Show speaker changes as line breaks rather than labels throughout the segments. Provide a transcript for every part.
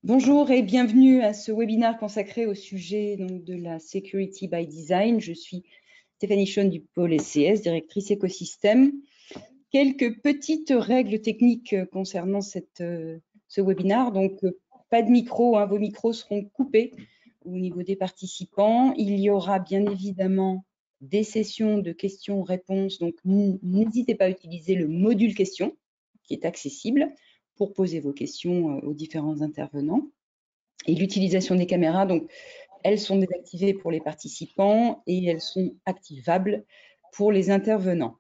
Bonjour et bienvenue à ce webinaire consacré au sujet de la Security by Design. Je suis Stéphanie Schoen du pôle SCS, directrice écosystème. Quelques petites règles techniques concernant ce webinaire. Donc, pas de micro, vos micros seront coupés au niveau des participants. Il y aura bien évidemment des sessions de questions-réponses. Donc, n'hésitez pas à utiliser le module questions qui est accessible pour poser vos questions aux différents intervenants. Et l'utilisation des caméras, donc, elles sont désactivées pour les participants et elles sont activables pour les intervenants.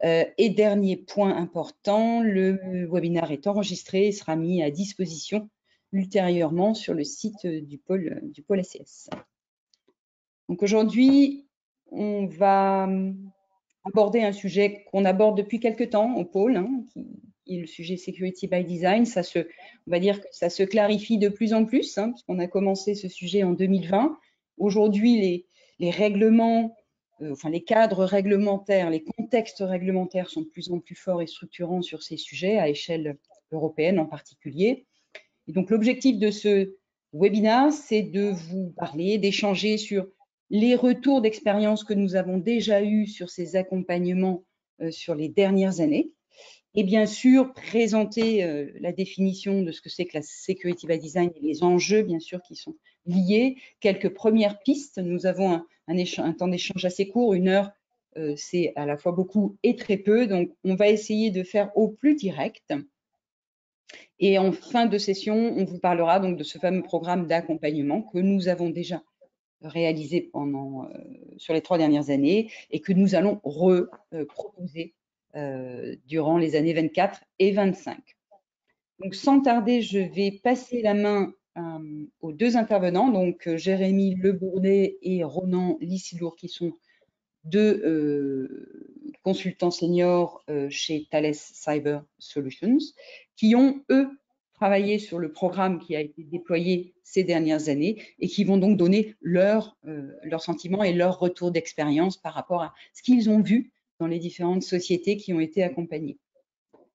Et dernier point important, le webinaire est enregistré et sera mis à disposition ultérieurement sur le site du pôle SCS. Donc aujourd'hui, on va aborder un sujet qu'on aborde depuis quelque temps au pôle, qui est le sujet Security by Design. On va dire que ça se clarifie de plus en plus, puisqu'on a commencé ce sujet en 2020. Aujourd'hui, les règlements, les cadres réglementaires, les contextes réglementaires sont de plus en plus forts et structurants sur ces sujets, à échelle européenne en particulier. Et donc, l'objectif de ce webinaire, c'est de vous parler, d'échanger sur les retours d'expérience que nous avons déjà eus sur ces accompagnements sur les dernières années. Et bien sûr, présenter la définition de ce que c'est que la Security by Design et les enjeux, bien sûr, qui sont liés. Quelques premières pistes. Nous avons un temps d'échange assez court, 1 heure, c'est à la fois beaucoup et très peu. Donc, on va essayer de faire au plus direct. Et en fin de session, on vous parlera donc de ce fameux programme d'accompagnement que nous avons déjà réalisé sur les 3 dernières années et que nous allons proposer durant les années 24 et 25. Donc, sans tarder, je vais passer la main aux 2 intervenants, donc Jérémy Lebourdet et Ronan Lissilour, qui sont 2 consultants seniors chez Thales Cyber Solutions, qui ont, eux, travaillé sur le programme qui a été déployé ces dernières années et qui vont donc donner leurs sentiments et leur retour d'expérience par rapport à ce qu'ils ont vu dans les différentes sociétés qui ont été accompagnées.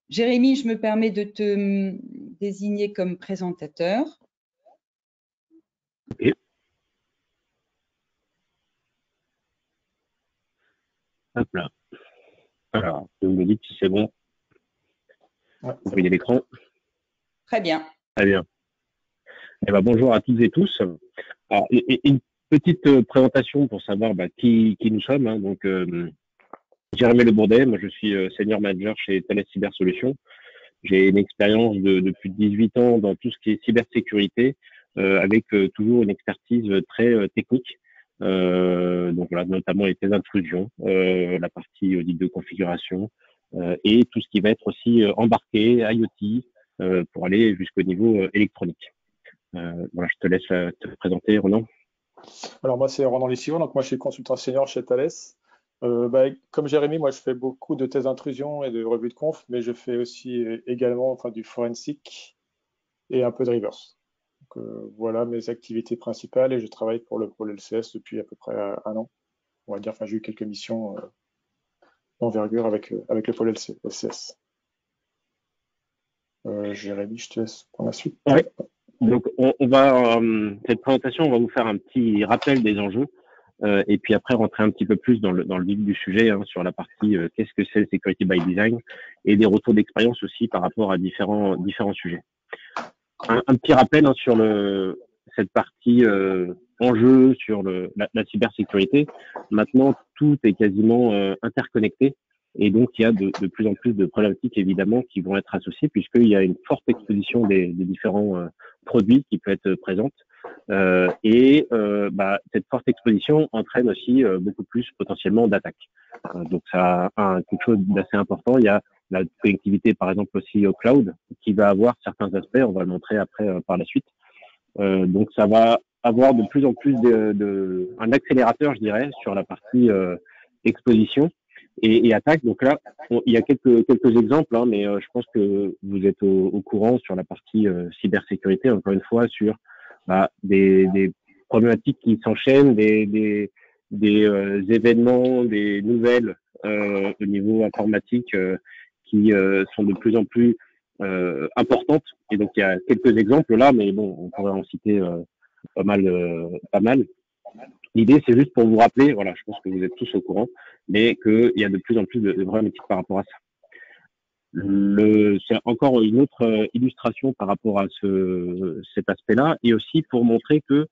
Jérémy, je me permets de te désigner comme présentateur.
Okay. Hop là. Alors, vous me dites si c'est bon. Vous voyez l'écran?
Très bien.
Très bien. Eh ben, bonjour à toutes et tous. Alors, une petite présentation pour savoir qui nous sommes. Donc, Jérémy Lebourdet, moi je suis senior manager chez Thales Cyber Solutions. J'ai une expérience de plus de 18 ans dans tout ce qui est cybersécurité, avec toujours une expertise très technique. Donc voilà, notamment les tests d'intrusion, la partie audit de configuration et tout ce qui va être aussi embarqué, IoT, pour aller jusqu'au niveau électronique. Voilà, je te laisse te présenter, Ronan.
Alors moi, c'est Ronan Lissilour, donc moi je suis consultant senior chez Thales. Comme Jérémy, moi je fais beaucoup de tests d'intrusion et de revues de conf, mais je fais aussi également du forensic et un peu de reverse. Donc, voilà mes activités principales et je travaille pour le pôle LCS depuis à peu près 1 an. On va dire, j'ai eu quelques missions d'envergure avec le pôle LCS. Jérémy, je te laisse prendre la suite.
Ouais. Donc on va cette présentation, on va vous faire un petit rappel des enjeux. Et puis après rentrer un petit peu plus dans le vif du sujet sur la partie qu'est-ce que c'est le Security by Design et des retours d'expérience aussi par rapport à différents sujets. Un petit rappel sur cette partie enjeu sur la cybersécurité. Maintenant, tout est quasiment interconnecté et donc il y a de plus en plus de problématiques évidemment qui vont être associées puisqu'il y a une forte exposition des différents produits qui peut être présente. Cette forte exposition entraîne aussi beaucoup plus potentiellement d'attaques. Donc ça a quelque chose d'assez important. Il y a la connectivité par exemple aussi au cloud qui va avoir certains aspects, on va le montrer après par la suite. Donc ça va avoir de plus en plus un accélérateur, je dirais, sur la partie exposition et attaque. Donc là, il y a quelques exemples, mais je pense que vous êtes au courant sur la partie cybersécurité, encore une fois, sur des problématiques qui s'enchaînent, des événements, des nouvelles au niveau informatique qui sont de plus en plus importantes. Et donc il y a quelques exemples là, mais bon, on pourrait en citer pas mal, pas mal. L'idée, c'est juste pour vous rappeler, voilà, je pense que vous êtes tous au courant, mais qu'il y a de plus en plus de problématiques par rapport à ça. C'est encore une autre illustration par rapport à cet aspect-là, et aussi pour montrer que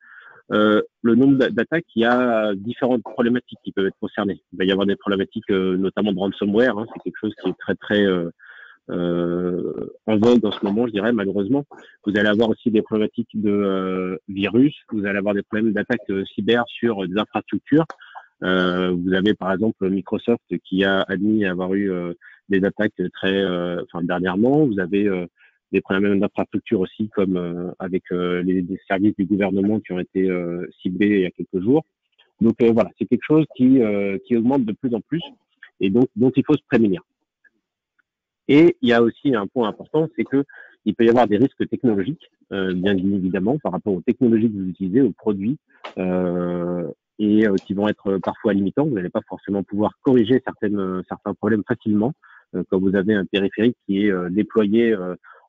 le nombre d'attaques, il y a différentes problématiques qui peuvent être concernées. Il va y avoir des problématiques notamment de ransomware, hein, c'est quelque chose qui est très très en vogue en ce moment, je dirais, malheureusement. Vous allez avoir aussi des problématiques de virus, vous allez avoir des problèmes d'attaques cyber sur des infrastructures. Vous avez par exemple Microsoft qui a admis avoir eu des attaques dernièrement. Vous avez des problèmes d'infrastructure aussi, comme avec les services du gouvernement qui ont été ciblés il y a quelques jours. Donc voilà, c'est quelque chose qui augmente de plus en plus et donc dont il faut se prémunir. Et il y a aussi un point important, c'est que il peut y avoir des risques technologiques, bien évidemment, par rapport aux technologies que vous utilisez, aux produits, qui vont être parfois limitants. Vous n'allez pas forcément pouvoir corriger certains problèmes facilement. Quand vous avez un périphérique qui est déployé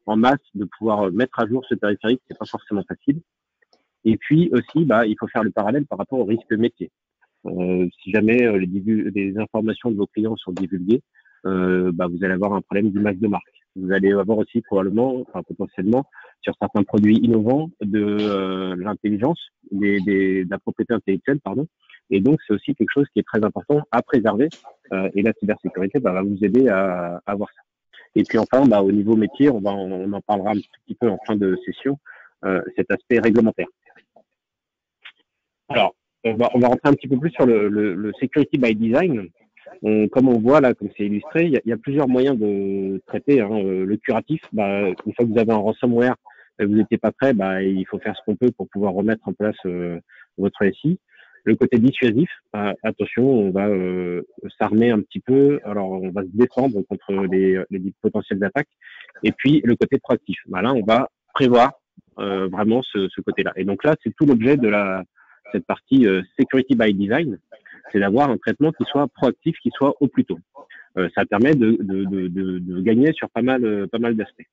en masse, de pouvoir mettre à jour ce périphérique, c'est pas forcément facile. Et puis aussi, il faut faire le parallèle par rapport au risque métier. Si jamais les informations de vos clients sont divulguées, vous allez avoir un problème d'image de marque. Vous allez avoir aussi potentiellement, sur certains produits innovants, de l'intelligence, de la propriété intellectuelle, pardon. Et donc, c'est aussi quelque chose qui est très important à préserver. Et la cybersécurité va vous aider à avoir ça. Et puis enfin, au niveau métier, on en parlera un petit peu en fin de session, cet aspect réglementaire. Alors, on va rentrer un petit peu plus sur le security by design. Comme on voit là, comme c'est illustré, il y a plusieurs moyens de traiter le curatif. Une fois que vous avez un ransomware, vous n'étiez pas prêt, il faut faire ce qu'on peut pour pouvoir remettre en place votre SI. Le côté dissuasif, attention, on va s'armer un petit peu. Alors, on va se défendre contre les potentielles attaques. Et puis, le côté proactif. Là, on va prévoir vraiment ce côté-là. Et donc là, c'est tout l'objet de cette partie security by design, c'est d'avoir un traitement qui soit proactif, qui soit au plus tôt. Ça permet de gagner sur pas mal d'aspects.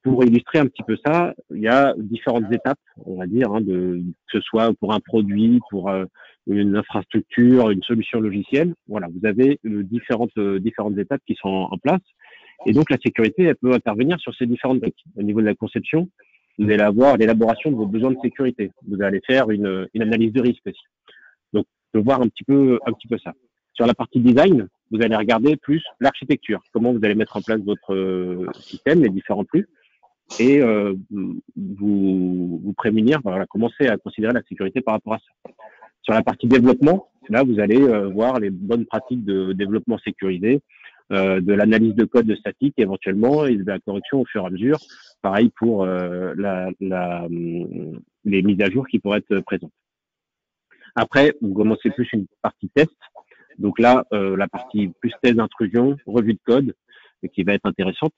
Pour illustrer un petit peu ça, il y a différentes étapes, on va dire, que ce soit pour un produit, pour une infrastructure, une solution logicielle. Voilà, vous avez différentes étapes qui sont en place. Et donc la sécurité, elle peut intervenir sur ces différentes briques. Au niveau de la conception, vous allez avoir l'élaboration de vos besoins de sécurité. Vous allez faire une analyse de risque aussi. Donc, de voir un petit peu ça. Sur la partie design, vous allez regarder plus l'architecture, comment vous allez mettre en place votre système, les différents flux, et vous prémunir, commencer à considérer la sécurité par rapport à ça. Sur la partie développement, là, vous allez voir les bonnes pratiques de développement sécurisé, de l'analyse de code statique éventuellement et de la correction au fur et à mesure. Pareil pour les mises à jour qui pourraient être présentes. Après, vous commencez plus une partie test. Donc là, la partie plus test d'intrusion, revue de code, qui va être intéressante.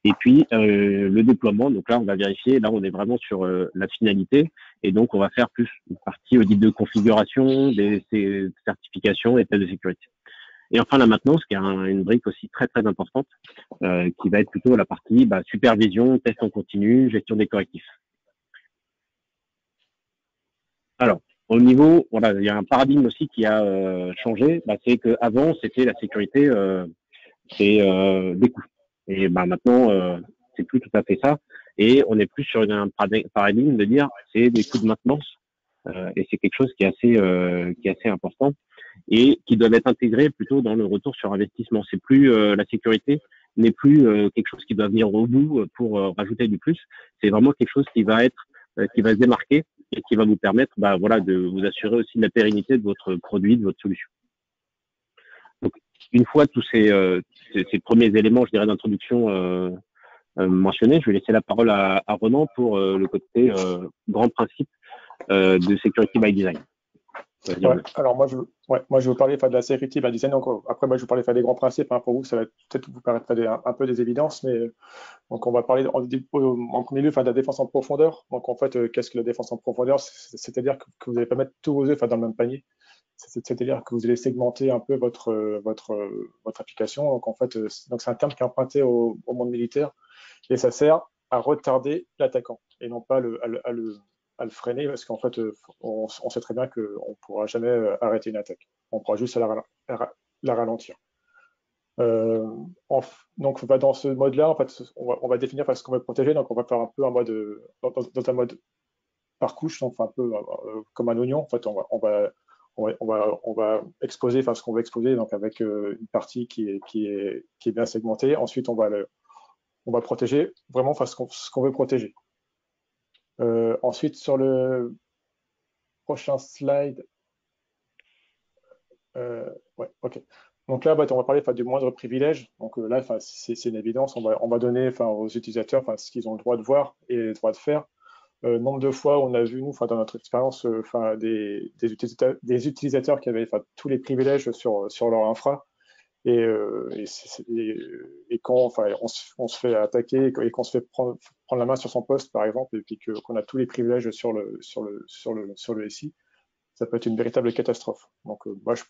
Et puis, le déploiement. Donc là, on va vérifier. Là, on est vraiment sur la finalité. Et donc, on va faire plus une partie audit de configuration, des certifications et tests de sécurité. Et enfin, la maintenance, qui est une brique aussi très, très importante, qui va être plutôt la partie supervision, test en continu, gestion des correctifs. Alors, au niveau, il y a un paradigme aussi qui a changé. C'est qu'avant, c'était la sécurité, c'est des coûts. Et maintenant, c'est plus tout à fait ça. Et on est plus sur un paradigme de dire c'est des coûts de maintenance. Et c'est quelque chose qui est assez important et qui doit être intégré plutôt dans le retour sur investissement. C'est plus la sécurité n'est plus quelque chose qui doit venir au bout pour rajouter du plus. C'est vraiment quelque chose qui va se démarquer et qui va vous permettre de vous assurer aussi de la pérennité de votre produit, de votre solution. Donc, une fois tous ces premiers éléments, je dirais, d'introduction mentionnés, je vais laisser la parole à Ronan pour le côté grand principe de Security by Design.
Ouais, alors moi je vais vous parler de la security by design. Donc, après, moi je vais vous parler des grands principes. Pour vous, ça va peut-être vous paraître un peu des évidences, mais donc on va parler en premier lieu de la défense en profondeur. Donc en fait, qu'est-ce que la défense en profondeur? C'est-à-dire que vous n'allez pas mettre tous vos œufs dans le même panier. c'est-à-dire que vous allez segmenter un peu votre application. Donc, en fait, c'est un terme qui est emprunté au monde militaire et ça sert à retarder l'attaquant et non pas à le freiner parce qu'en fait, on sait très bien qu'on ne pourra jamais arrêter une attaque. On pourra juste la ralentir. Donc, dans ce mode-là, en fait, on va définir ce qu'on va protéger. Donc, on va faire un peu dans un mode par couche, donc un peu comme un oignon. En fait, on va exposer ce qu'on veut exposer, donc avec une partie qui est bien segmentée. Ensuite, on va protéger vraiment ce qu'on veut protéger. Ensuite, sur le prochain slide, ouais, ok. Donc là, on va parler du moindre privilège. Donc là, c'est une évidence. On va donner aux utilisateurs ce qu'ils ont le droit de voir et le droit de faire. Nombre de fois, on a vu, nous, dans notre expérience, des utilisateurs qui avaient tous les privilèges sur leur infra. Et quand on se fait attaquer et qu'on se fait prendre la main sur son poste, par exemple, et puis qu'on a tous les privilèges sur le SI, ça peut être une véritable catastrophe. Donc, moi, je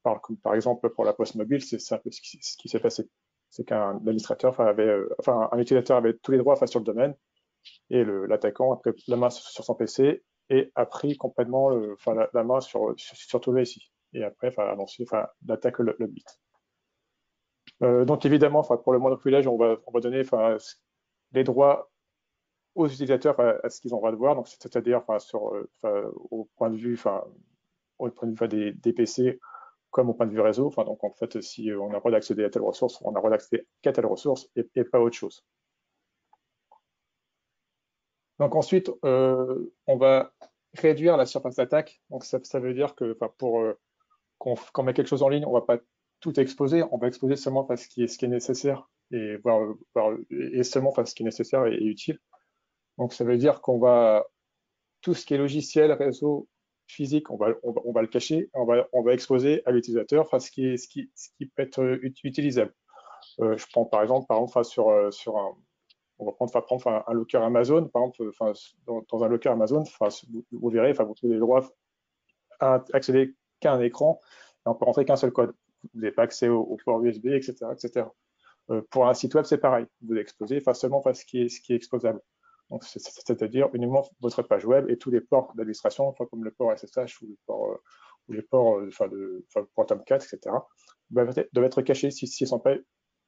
parle comme par exemple pour la poste mobile, c'est un peu ce qui s'est passé. C'est qu'un administrateur un utilisateur avait tous les droits sur le domaine et l'attaquant a pris la main sur son PC et a pris complètement la main sur tout le SI. Et après, l'attaque le bit. Donc évidemment, pour le moindre privilège, on va donner les droits aux utilisateurs à ce qu'ils ont le droit de voir. Donc c'est-à-dire au point de vue des PC comme au point de vue réseau. Donc en fait, si on a le droit d'accéder à telle ressource, on a le droit d'accéder qu'à telle ressource et pas autre chose. Donc ensuite, on va réduire la surface d'attaque. Donc ça veut dire que quand on met quelque chose en ligne, on ne va pas tout exposer, on va exposer seulement ce qui est nécessaire et seulement ce qui est nécessaire et utile. Donc ça veut dire qu'on va tout ce qui est logiciel, réseau, physique, on va le cacher, on va exposer à l'utilisateur ce qui peut être utilisable. Je prends par exemple on va prendre un locker Amazon, par exemple, dans un locker Amazon, vous verrez, vous avez le droit à accéder qu'à un écran, et on peut rentrer qu'un seul code. Vous n'avez pas accès au port USB, etc., etc. Pour un site web, c'est pareil. Vous exposez seulement ce qui est exposable. Donc, c'est-à-dire uniquement votre page web et tous les ports d'administration, comme le port SSH ou les ports pour Tomcat, etc., doivent être cachés s'ils ne sont pas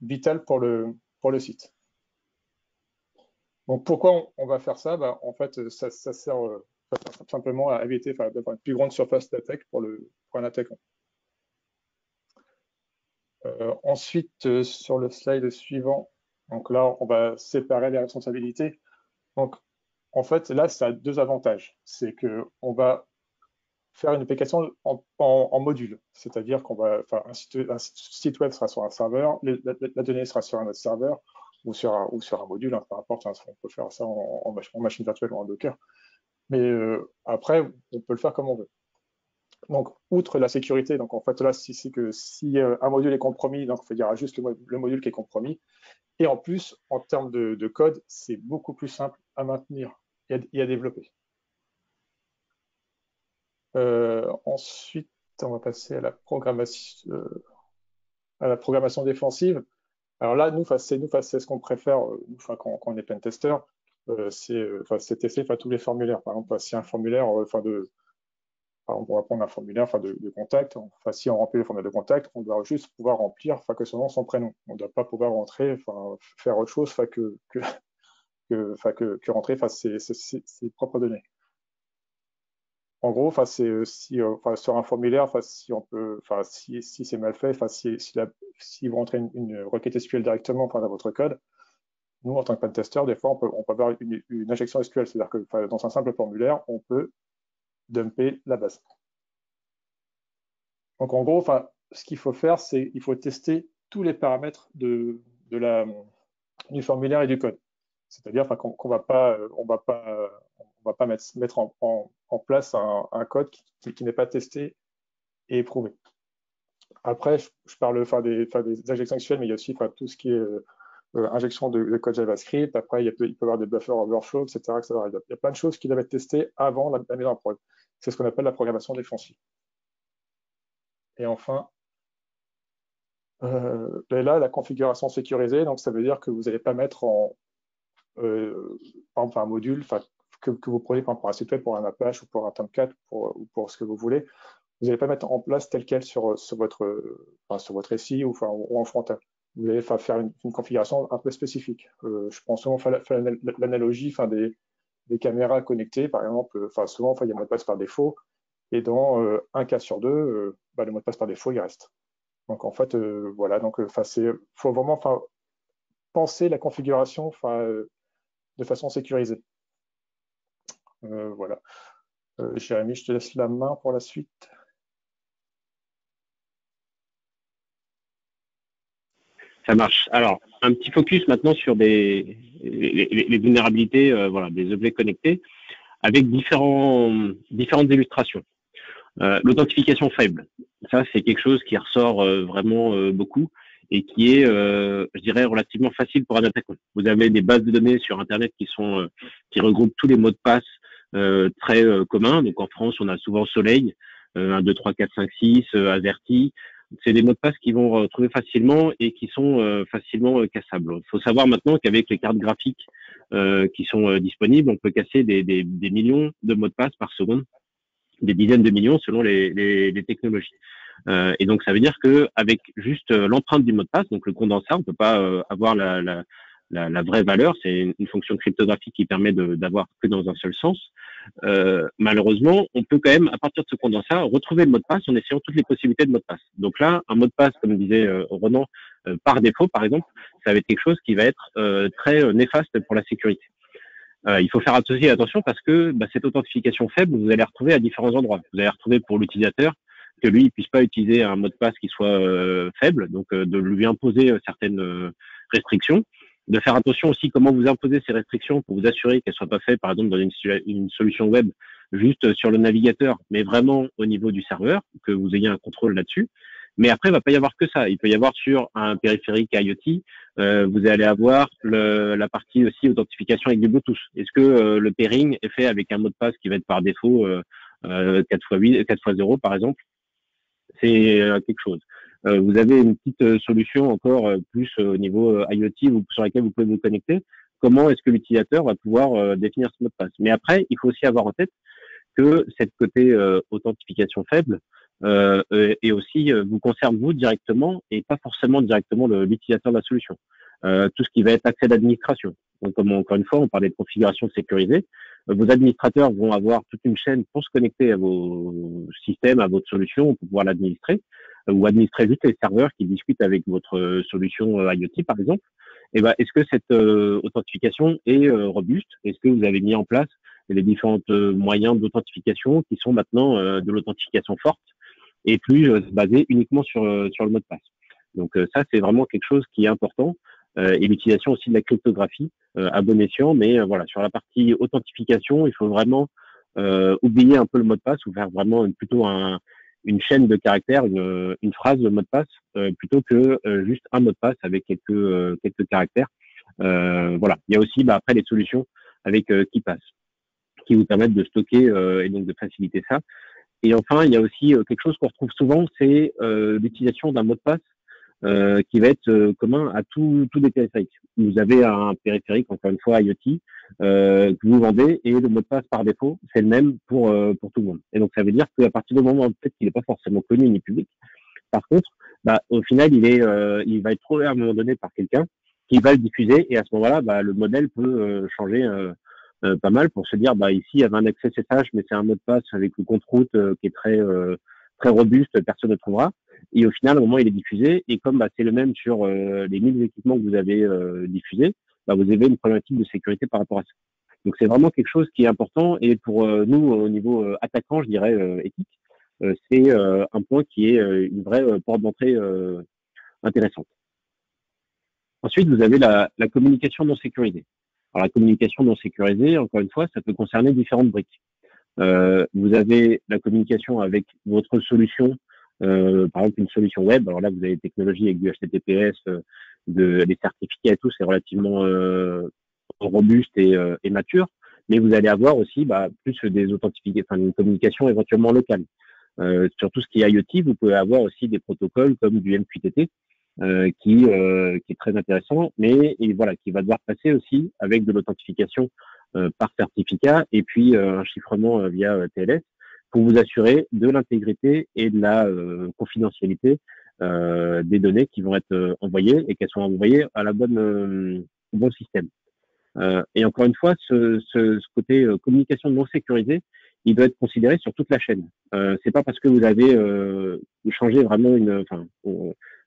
vitaux pour le site. Donc, pourquoi on va faire ça? En fait, ça sert simplement à éviter d'avoir une plus grande surface d'attaque pour un attaquant. Ensuite, sur le slide suivant, donc là, on va séparer les responsabilités. Donc, en fait, là, ça a deux avantages. C'est qu'on va faire une application en module, c'est-à-dire qu'on va un site web sera sur un serveur, la donnée sera sur un autre serveur ou sur un module, peu importe, on peut faire ça en machine virtuelle ou en Docker. Mais après, on peut le faire comme on veut. Donc, outre la sécurité, donc en fait là, si un module est compromis, donc il y aura juste le module qui est compromis. Et en plus, en termes de code, c'est beaucoup plus simple à maintenir et à développer. Ensuite, on va passer à la programmation défensive. Alors là, c'est ce qu'on préfère, quand on est pentester, c'est tester tous les formulaires. Par exemple, si un formulaire par exemple, on va prendre un formulaire de contact. Si on remplit le formulaire de contact, on doit juste pouvoir remplir que son nom, son prénom. On ne doit pas pouvoir rentrer, faire autre chose que rentrer ses propres données. En gros, sur un formulaire, si c'est mal fait, si vous rentrez une requête SQL directement dans votre code, nous, en tant que pentester, des fois, on peut avoir une injection SQL, c'est-à-dire que dans un simple formulaire, on peut dumper la base. Donc, en gros, ce qu'il faut faire, c'est qu'il faut tester tous les paramètres du formulaire et du code. C'est-à-dire qu'on ne va pas mettre en place un code qui n'est pas testé et éprouvé. Après, je parle des injections SQL, mais il y a aussi tout ce qui est injection de code JavaScript. Après, il peut y avoir des buffers overflow, etc., etc. Il y a plein de choses qui doivent être testées avant la mise en prod. C'est ce qu'on appelle la programmation défensive. Et enfin, et là, la configuration sécurisée, donc ça veut dire que vous n'allez pas mettre par exemple, un module que vous prenez par exemple, pour un site web, pour un Apache ou pour un Tomcat, ou pour ce que vous voulez. Vous n'allez pas mettre en place tel quel sur votre SI ou en front-end. Vous allez faire une configuration un peu spécifique. Je prends souvent l'analogie des caméras connectées, par exemple. Souvent, il y a un mot de passe par défaut. Et dans un cas sur deux, le mot de passe par défaut, il reste. Donc, en fait, voilà. Donc, faut vraiment penser la configuration de façon sécurisée. Voilà. Jérémy, je te laisse la main pour la suite.
Ça marche. Alors, un petit focus maintenant sur les vulnérabilités, voilà, des objets connectés, avec différentes illustrations. L'authentification faible, ça c'est quelque chose qui ressort vraiment beaucoup et qui est, je dirais, relativement facile pour un attaquant. Vous avez des bases de données sur Internet qui regroupent tous les mots de passe très communs. Donc en France, on a souvent Soleil, 1, 2, 3, 4, 5, 6, Averti. C'est des mots de passe qui vont retrouver facilement et qui sont facilement cassables. Il faut savoir maintenant qu'avec les cartes graphiques qui sont disponibles, on peut casser des millions de mots de passe par seconde, des dizaines de millions selon les technologies. Et donc ça veut dire que avec juste l'empreinte du mot de passe, donc le condensat, on peut pas avoir la vraie valeur. C'est une fonction cryptographique qui permet d'avoir que dans un seul sens. Malheureusement, on peut quand même, à partir de ce condensat, retrouver le mot de passe en essayant toutes les possibilités de mot de passe. Donc là, un mot de passe, comme disait Ronan, par défaut, par exemple, ça va être quelque chose qui va être très néfaste pour la sécurité. Il faut faire aussi attention parce que cette authentification faible, vous allez la retrouver à différents endroits. Vous allez la retrouver pour l'utilisateur, que lui, il puisse pas utiliser un mot de passe qui soit faible, donc de lui imposer certaines restrictions. De faire attention aussi comment vous imposez ces restrictions pour vous assurer qu'elles soient pas faites, par exemple, dans une solution web juste sur le navigateur, mais vraiment au niveau du serveur, que vous ayez un contrôle là-dessus. Mais après, il va pas y avoir que ça. Il peut y avoir sur un périphérique IoT, vous allez avoir la partie aussi authentification avec du Bluetooth. Est-ce que le pairing est fait avec un mot de passe qui va être par défaut 4x8, 4x0 par exemple? C'est quelque chose. Vous avez une petite solution encore plus au niveau IoT sur laquelle vous pouvez vous connecter. Comment est-ce que l'utilisateur va pouvoir définir ce mot de passe? Mais après, il faut aussi avoir en tête que cette côté authentification faible et aussi vous concerne vous directement et pas forcément directement l'utilisateur de la solution. Tout ce qui va être accès d'administration. Donc, comme encore une fois, on parlait de configuration sécurisée, vos administrateurs vont avoir toute une chaîne pour se connecter à vos systèmes, à votre solution, pour pouvoir l'administrer, ou administrer juste les serveurs qui discutent avec votre solution IoT, par exemple. Et est-ce que cette authentification est robuste? Est-ce que vous avez mis en place les différents moyens d'authentification qui sont maintenant de l'authentification forte et plus basée uniquement sur le mot de passe? Donc ça, c'est vraiment quelque chose qui est important. Et l'utilisation aussi de la cryptographie à bon escient, mais voilà, sur la partie authentification, il faut vraiment oublier un peu le mot de passe ou faire vraiment plutôt une chaîne de caractères, une phrase de mot de passe, plutôt que juste un mot de passe avec quelques caractères. Voilà. Il y a aussi après les solutions avec KeePass qui vous permettent de stocker et donc de faciliter ça. Et enfin, il y a aussi quelque chose qu'on retrouve souvent, c'est l'utilisation d'un mot de passe qui va être commun à tous les périphériques. Vous avez un périphérique, encore une fois IoT, que vous vendez et le mot de passe par défaut, c'est le même pour tout le monde. Et donc ça veut dire qu'à partir du moment peut-être qu'il n'est pas forcément connu ni public, par contre, au final il va être trouvé à un moment donné par quelqu'un qui va le diffuser et à ce moment-là, le modèle peut changer pas mal pour se dire ici il y avait un accès SSH mais c'est un mot de passe avec le compte-route qui est très robuste, personne ne trouvera. Et au final, au moment où il est diffusé, et comme c'est le même sur les 1000 équipements que vous avez diffusés, vous avez une problématique de sécurité par rapport à ça. Donc c'est vraiment quelque chose qui est important. Et pour nous, au niveau attaquant, je dirais éthique, c'est un point qui est une vraie porte d'entrée intéressante. Ensuite, vous avez la communication non sécurisée. Alors la communication non sécurisée, encore une fois, ça peut concerner différentes briques. Vous avez la communication avec votre solution, par exemple une solution web. Alors là, vous avez des technologies avec du HTTPS, des certificats et tout, c'est relativement robuste et mature. Mais vous allez avoir aussi plus des authentifications, une communication éventuellement locale. Sur tout ce qui est IoT, vous pouvez avoir aussi des protocoles comme du MQTT qui est très intéressant, mais voilà, qui va devoir passer aussi avec de l'authentification par certificat et puis un chiffrement via TLS pour vous assurer de l'intégrité et de la confidentialité des données qui vont être envoyées et qu'elles soient envoyées à la au bon système. Et encore une fois, ce côté communication non sécurisée, il doit être considéré sur toute la chaîne. C'est pas parce que vous avez changé vraiment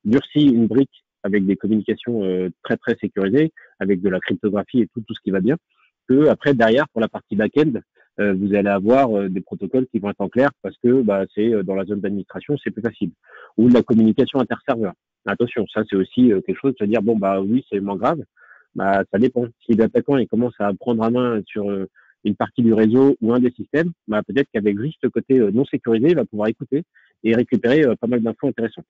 durci une brique avec des communications très très sécurisées, avec de la cryptographie et tout ce qui va bien, que après derrière pour la partie back-end, vous allez avoir des protocoles qui vont être en clair parce que c'est dans la zone d'administration, c'est plus facile. Ou de la communication interserveur. Attention, ça c'est aussi quelque chose de se dire oui, c'est moins grave. Ça dépend. Si l'attaquant il commence à prendre en main sur une partie du réseau ou un des systèmes, peut-être qu'avec juste le côté non sécurisé, il va pouvoir écouter et récupérer pas mal d'infos intéressantes.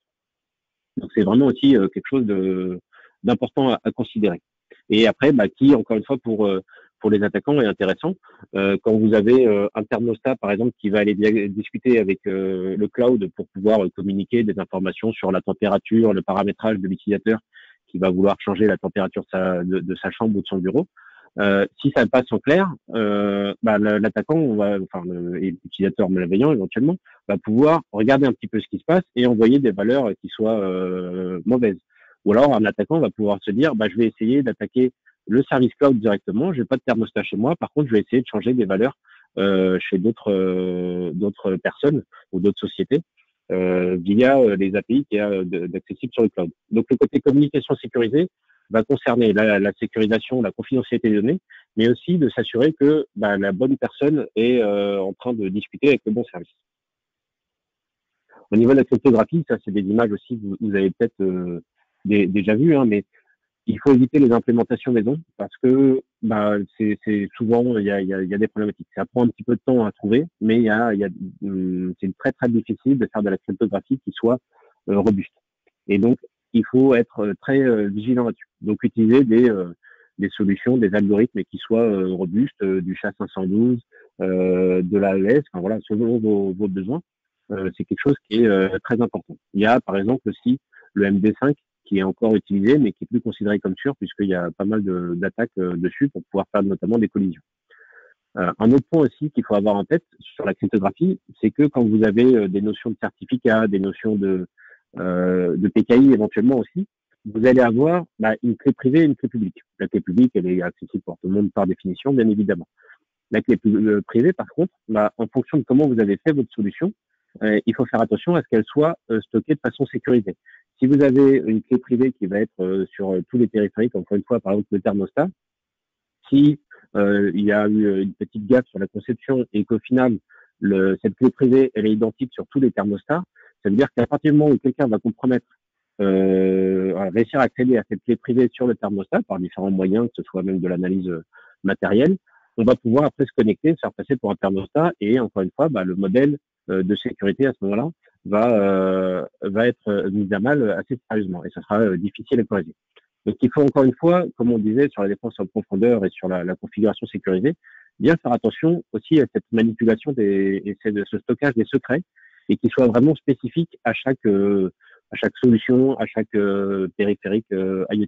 Donc c'est vraiment aussi quelque chose d'important à considérer. Et après, qui encore une fois pour les attaquants est intéressant. Quand vous avez un thermostat par exemple qui va aller discuter avec le cloud pour pouvoir communiquer des informations sur la température, le paramétrage de l'utilisateur qui va vouloir changer la température de sa chambre ou de son bureau. Si ça passe en clair, l'attaquant, et l'utilisateur malveillant éventuellement, va pouvoir regarder un petit peu ce qui se passe et envoyer des valeurs qui soient mauvaises. Ou alors un attaquant va pouvoir se dire, je vais essayer d'attaquer le service cloud directement. J'ai pas de thermostat chez moi. Par contre, je vais essayer de changer des valeurs chez d'autres personnes ou d'autres sociétés via les API qu'il y a d'accessibles sur le cloud. Donc le côté communication sécurisée va concerner la sécurisation, la confidentialité des données, mais aussi de s'assurer que la bonne personne est en train de discuter avec le bon service. Au niveau de la cryptographie, ça c'est des images aussi que vous avez peut-être déjà vues, mais il faut éviter les implémentations maison parce que c'est souvent il y a des problématiques. Ça prend un petit peu de temps à trouver, mais c'est très très difficile de faire de la cryptographie qui soit robuste. Et donc il faut être très vigilant là-dessus. Donc utiliser des solutions, des algorithmes qui soient robustes, du SHA-512, de l'AES, selon vos besoins. C'est quelque chose qui est très important. Il y a par exemple aussi le MD5 qui est encore utilisé, mais qui est plus considéré comme sûr, puisqu'il y a pas mal d'attaques dessus pour pouvoir faire notamment des collisions. Un autre point aussi qu'il faut avoir en tête sur la cryptographie, c'est que quand vous avez des notions de certificat, des notions de PKI éventuellement aussi, vous allez avoir une clé privée et une clé publique. La clé publique, elle est accessible pour tout le monde par définition, bien évidemment. La clé privée, par contre, en fonction de comment vous avez fait votre solution, il faut faire attention à ce qu'elle soit stockée de façon sécurisée. Si vous avez une clé privée qui va être sur tous les périphériques, encore une fois, par exemple le thermostat, si il y a eu une petite gaffe sur la conception et qu'au final, cette clé privée, elle est identique sur tous les thermostats, ça veut dire qu'à partir du moment où quelqu'un va compromettre, réussir à accéder à cette clé privée sur le thermostat par différents moyens, que ce soit même de l'analyse matérielle, on va pouvoir après se connecter, se faire passer pour un thermostat et encore une fois, le modèle de sécurité à ce moment-là va être mis à mal assez sérieusement et ça sera difficile à corriger. Donc il faut encore une fois, comme on disait sur la défense en profondeur et sur la configuration sécurisée, bien faire attention aussi à cette manipulation et ce stockage des secrets et qu'il soit vraiment spécifique à chaque solution, à chaque périphérique IoT.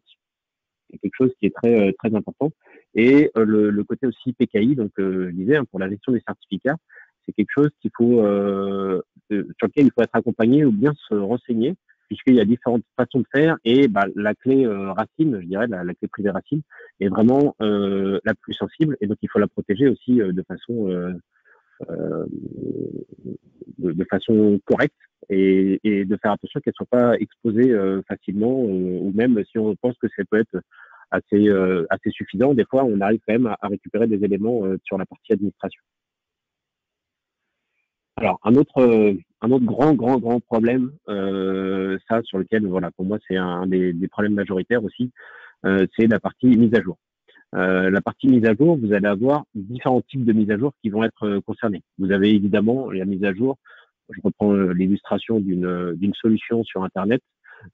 C'est quelque chose qui est très très important. Et le côté aussi PKI, donc je disais pour la gestion des certificats, c'est quelque chose sur lequel il faut être accompagné ou bien se renseigner, puisqu'il y a différentes façons de faire et la clé racine, je dirais, la clé privée racine, est vraiment la plus sensible et donc il faut la protéger aussi de façon correcte et de faire attention qu'elle ne soit pas exposée facilement ou même si on pense que ça peut être assez suffisant, des fois on arrive quand même à récupérer des éléments sur la partie administration. Alors un autre grand problème, ça sur lequel pour moi c'est un des problèmes majoritaires aussi, c'est la partie mise à jour. La partie mise à jour, vous allez avoir différents types de mises à jour qui vont être concernés. Vous avez évidemment la mise à jour. Je reprends l'illustration d'une solution sur Internet.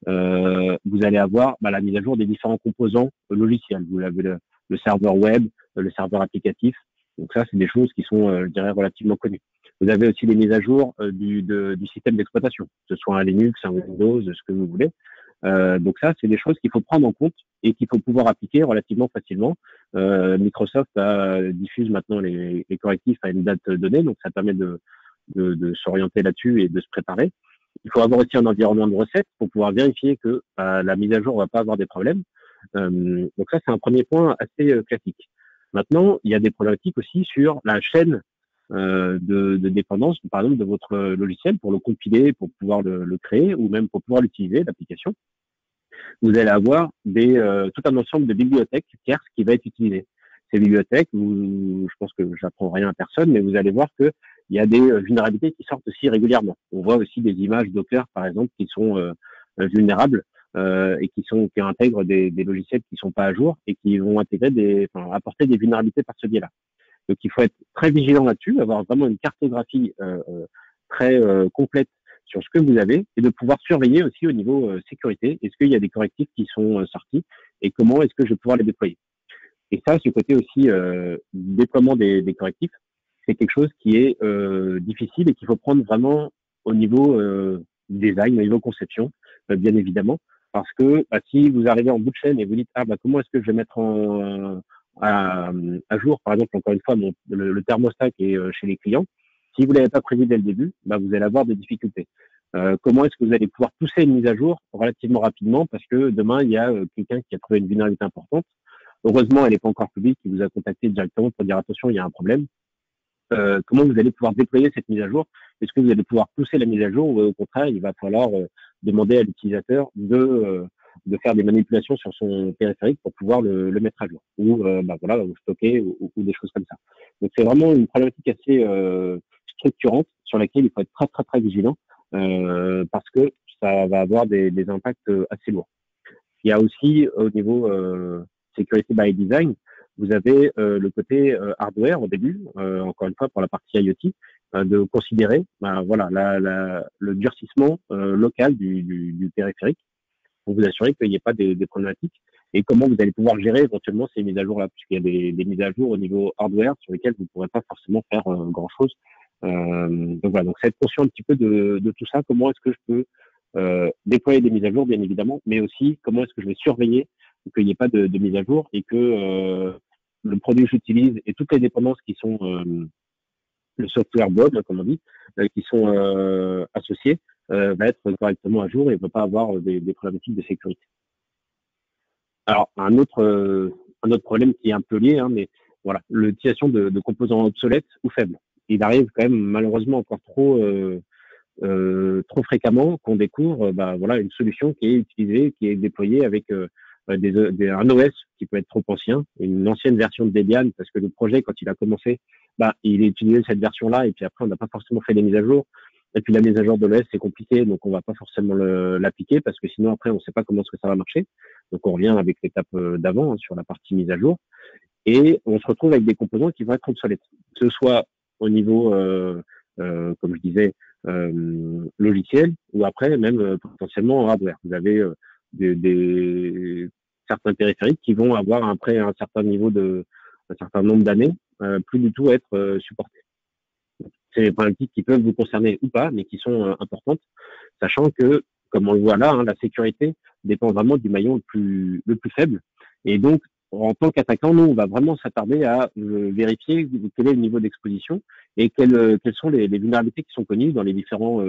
Vous allez avoir la mise à jour des différents composants logiciels. Vous avez le serveur web, le serveur applicatif. Donc ça, c'est des choses qui sont, je dirais, relativement connues. Vous avez aussi les mises à jour du système d'exploitation, que ce soit un Linux, un Windows, ce que vous voulez. Donc ça, c'est des choses qu'il faut prendre en compte et qu'il faut pouvoir appliquer relativement facilement. Microsoft diffuse maintenant les correctifs à une date donnée, donc ça permet de s'orienter là-dessus et de se préparer. Il faut avoir aussi un environnement de recettes pour pouvoir vérifier que la mise à jour ne va pas avoir des problèmes. Donc ça, c'est un premier point assez classique. Maintenant, il y a des problématiques aussi sur la chaîne de dépendance, par exemple, de votre logiciel pour le compiler, pour pouvoir le créer ou même pour pouvoir l'utiliser, l'application. Vous allez avoir tout un ensemble de bibliothèques tierces qui va être utilisé. Ces bibliothèques, je pense que j'apprends rien à personne, mais vous allez voir que il y a des vulnérabilités qui sortent aussi régulièrement. On voit aussi des images Docker, par exemple, qui sont vulnérables et qui intègrent des logiciels qui sont pas à jour et qui vont apporter des vulnérabilités par ce biais-là. Donc, il faut être très vigilant là-dessus, avoir vraiment une cartographie très complète sur ce que vous avez et de pouvoir surveiller aussi au niveau sécurité. Est-ce qu'il y a des correctifs qui sont sortis et comment est-ce que je vais pouvoir les déployer? Et ça, ce côté aussi déploiement des correctifs, c'est quelque chose qui est difficile et qu'il faut prendre vraiment au niveau design, au niveau conception, bien évidemment, parce que si vous arrivez en bout de chaîne et vous dites comment est-ce que je vais mettre à jour, par exemple, encore une fois, le thermostat qui est chez les clients, si vous l'avez pas prévu dès le début, vous allez avoir des difficultés. Comment est-ce que vous allez pouvoir pousser une mise à jour relativement rapidement parce que demain, il y a quelqu'un qui a trouvé une vulnérabilité importante. Heureusement, elle n'est pas encore publique, qui vous a contacté directement pour dire attention, il y a un problème. Comment vous allez pouvoir déployer cette mise à jour? Est-ce que vous allez pouvoir pousser la mise à jour ou au contraire, il va falloir demander à l'utilisateur de faire des manipulations sur son périphérique pour pouvoir le mettre à jour ou stocker ou des choses comme ça. Donc c'est vraiment une problématique assez structurante sur laquelle il faut être très très très vigilant parce que ça va avoir des impacts assez lourds. Il y a aussi au niveau security by design, vous avez le côté hardware au début, encore une fois pour la partie IoT, de considérer le durcissement local du périphérique pour vous assurer qu'il n'y ait pas des problématiques et comment vous allez pouvoir gérer éventuellement ces mises à jour là, puisqu'il y a des mises à jour au niveau hardware sur lesquelles vous ne pourrez pas forcément faire grand chose. Donc voilà, donc c'est être conscient un petit peu de tout ça. Comment est-ce que je peux déployer des mises à jour, bien évidemment, mais aussi comment est-ce que je vais surveiller qu'il n'y ait pas de mise à jour et que le produit que j'utilise et toutes les dépendances qui sont le software board, comme on dit, qui sont associées, va être correctement à jour et ne va pas avoir des problématiques de sécurité. Alors, un autre problème qui est un peu lié, mais voilà, l'utilisation de composants obsolètes ou faibles. Il arrive quand même malheureusement encore trop fréquemment qu'on découvre une solution qui est utilisée, qui est déployée avec un OS qui peut être trop ancien, une ancienne version de Debian, parce que le projet, quand il a commencé, il a utilisé cette version-là, et puis après, on n'a pas forcément fait des mises à jour. Et puis la mise à jour de l'OS, c'est compliqué, donc on va pas forcément l'appliquer, parce que sinon, après, on ne sait pas comment est-ce que ça va marcher. Donc on revient avec l'étape d'avant, sur la partie mise à jour. Et on se retrouve avec des composants qui vont être obsolètes, que ce soit au niveau, comme je disais, logiciel, ou après même potentiellement en hardware. Vous avez certains périphériques qui vont avoir après un certain nombre d'années plus du tout être supportés. C'est des problématiques qui peuvent vous concerner ou pas, mais qui sont importantes, sachant que, comme on le voit là, la sécurité dépend vraiment du maillon le plus faible. Et donc, en tant qu'attaquant, nous, on va vraiment s'attarder à vérifier quel est le niveau d'exposition et quelles sont les vulnérabilités qui sont connues dans les différents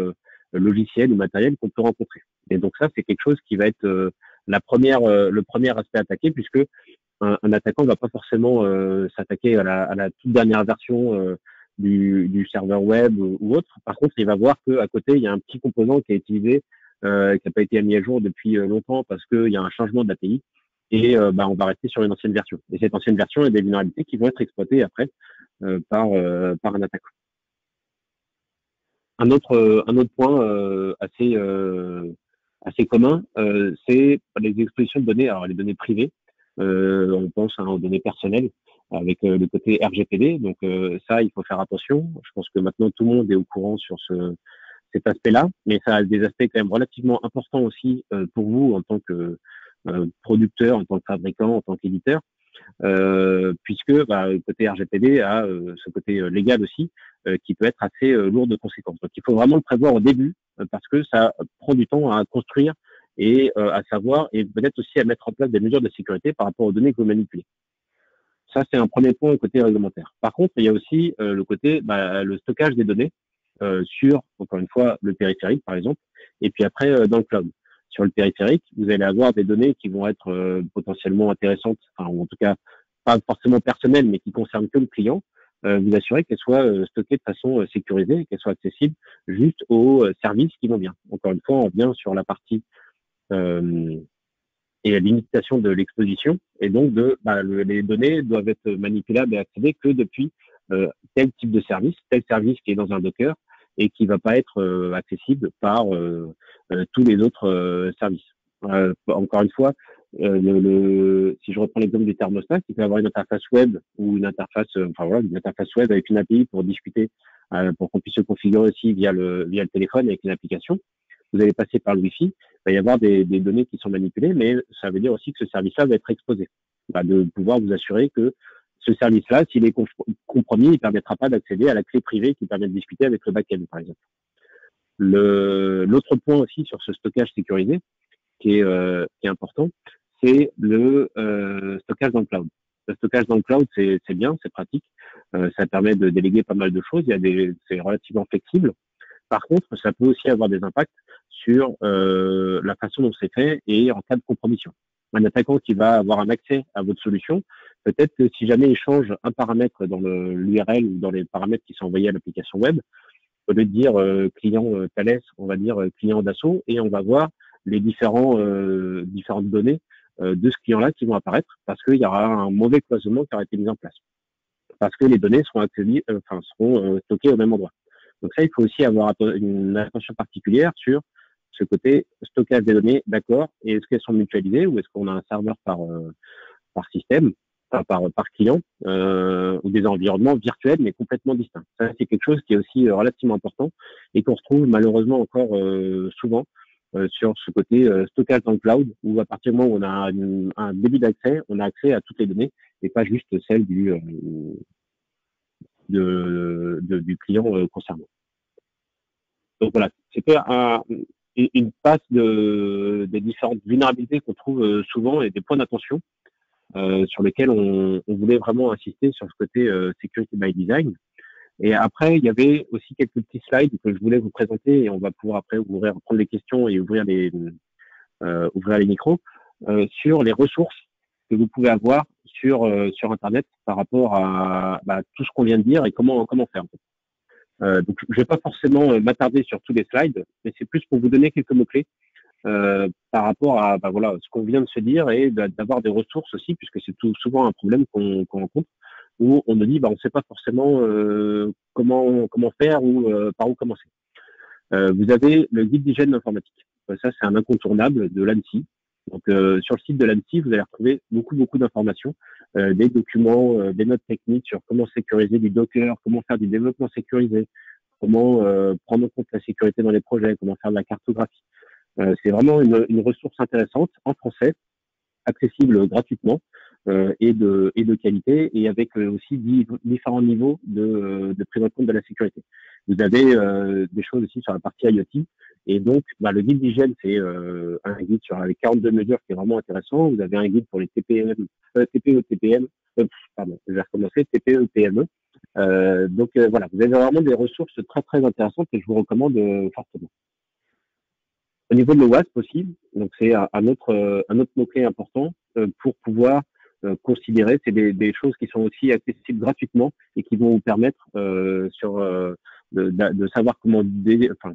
logiciels ou matériels qu'on peut rencontrer. Et donc ça, c'est quelque chose qui va être le premier aspect attaqué, puisque un attaquant ne va pas forcément s'attaquer à la toute dernière version du serveur web ou autre. Par contre, il va voir qu'à côté, il y a un petit composant qui est utilisé, qui n'a pas été mis à jour depuis longtemps parce qu'il y a un changement d'API. Et on va rester sur une ancienne version. Et cette ancienne version a des vulnérabilités qui vont être exploitées après par un attaquant. Un autre point assez commun, c'est les expositions de données. Alors les données privées, on pense aux données personnelles avec le côté RGPD. Donc ça, il faut faire attention. Je pense que maintenant tout le monde est au courant sur cet aspect-là, mais ça a des aspects quand même relativement importants aussi pour vous en tant que producteur, en tant que fabricant, en tant qu'éditeur. puisque le côté RGPD a ce côté légal aussi, qui peut être assez lourd de conséquences. Donc il faut vraiment le prévoir au début, parce que ça prend du temps à construire et à savoir, et peut-être aussi à mettre en place des mesures de sécurité par rapport aux données que vous manipulez. Ça, c'est un premier point au côté réglementaire. Par contre, il y a aussi le côté, le stockage des données sur, encore une fois, le périphérique, par exemple, et puis après, dans le cloud. Sur le périphérique, vous allez avoir des données qui vont être potentiellement intéressantes, enfin, ou en tout cas, pas forcément personnelles, mais qui concernent que le client. Vous assurez qu'elles soient stockées de façon sécurisée, qu'elles soient accessibles juste aux services qui vont bien. Encore une fois, on revient sur la partie et la limitation de l'exposition, et donc les données doivent être manipulables et accédées que depuis tel type de service, tel service qui est dans un Docker et qui ne va pas être accessible par tous les autres services. Encore une fois, si je reprends l'exemple du thermostat, il peut avoir une interface web ou une interface, une interface web avec une API pour discuter, pour qu'on puisse se configurer aussi via le téléphone avec une application. Vous allez passer par le Wi-Fi, il va y avoir des données qui sont manipulées, mais ça veut dire aussi que ce service-là va être exposé. De pouvoir vous assurer que ce service-là, s'il est compromis, il ne permettra pas d'accéder à la clé privée qui permet de discuter avec le back-end, par exemple. L'autre point aussi sur ce stockage sécurisé, qui est important, c'est le stockage dans le cloud. Le stockage dans le cloud, c'est bien, c'est pratique. Ça permet de déléguer pas mal de choses. C'est relativement flexible. Par contre, ça peut aussi avoir des impacts sur la façon dont c'est fait et en cas de compromission. Un attaquant qui va avoir un accès à votre solution, peut-être que si jamais il change un paramètre dans l'URL ou dans les paramètres qui sont envoyés à l'application web, au lieu de dire client Thales, on va dire client Dassault, et on va voir les différentes données de ce client-là qui vont apparaître parce qu'il y aura un mauvais cloisonnement qui aura été mis en place. Parce que les données seront stockées au même endroit. Donc ça, il faut aussi avoir une attention particulière sur ce côté stockage des données, d'accord, et est-ce qu'elles sont mutualisées ou est-ce qu'on a un serveur par système, par client, ou des environnements virtuels mais complètement distincts. Ça, c'est quelque chose qui est aussi relativement important et qu'on retrouve malheureusement encore souvent sur ce côté stockage dans le cloud, où à partir du moment où on a un début d'accès, on a accès à toutes les données et pas juste celles du client concerné. Donc voilà, c'était une passe des différentes vulnérabilités qu'on trouve souvent et des points d'attention sur lesquels on voulait vraiment insister sur ce côté security by design. Et après, il y avait aussi quelques petits slides que je voulais vous présenter et on va pouvoir après prendre les questions et ouvrir les micros sur les ressources que vous pouvez avoir sur Internet par rapport à tout ce qu'on vient de dire et comment faire. Donc, je vais pas forcément m'attarder sur tous les slides, mais c'est plus pour vous donner quelques mots-clés par rapport à ce qu'on vient de se dire et d'avoir des ressources aussi, puisque c'est souvent un problème qu'on rencontre, où on me dit on ne sait pas forcément comment faire ou par où commencer. Vous avez le guide d'hygiène informatique. Ça, c'est un incontournable de l'ANSSI. Donc, sur le site de l'ANSSI, vous allez retrouver beaucoup d'informations, des documents, des notes techniques sur comment sécuriser du Docker, comment faire du développement sécurisé, comment prendre en compte la sécurité dans les projets, comment faire de la cartographie. C'est vraiment une ressource intéressante en français, accessible gratuitement et de qualité, et avec aussi différents niveaux de prise en compte de la sécurité. Vous avez des choses aussi sur la partie IoT, et donc le guide d'hygiène, c'est un guide avec 42 mesures qui est vraiment intéressant. Vous avez un guide pour les TPE, TPM, pardon, je vais recommencer, TPE, PME. Donc voilà, vous avez vraiment des ressources très intéressantes et je vous recommande fortement. Au niveau de l'OWASP aussi, donc c'est un autre mot-clé important pour pouvoir considérer, c'est des choses qui sont aussi accessibles gratuitement et qui vont vous permettre de savoir comment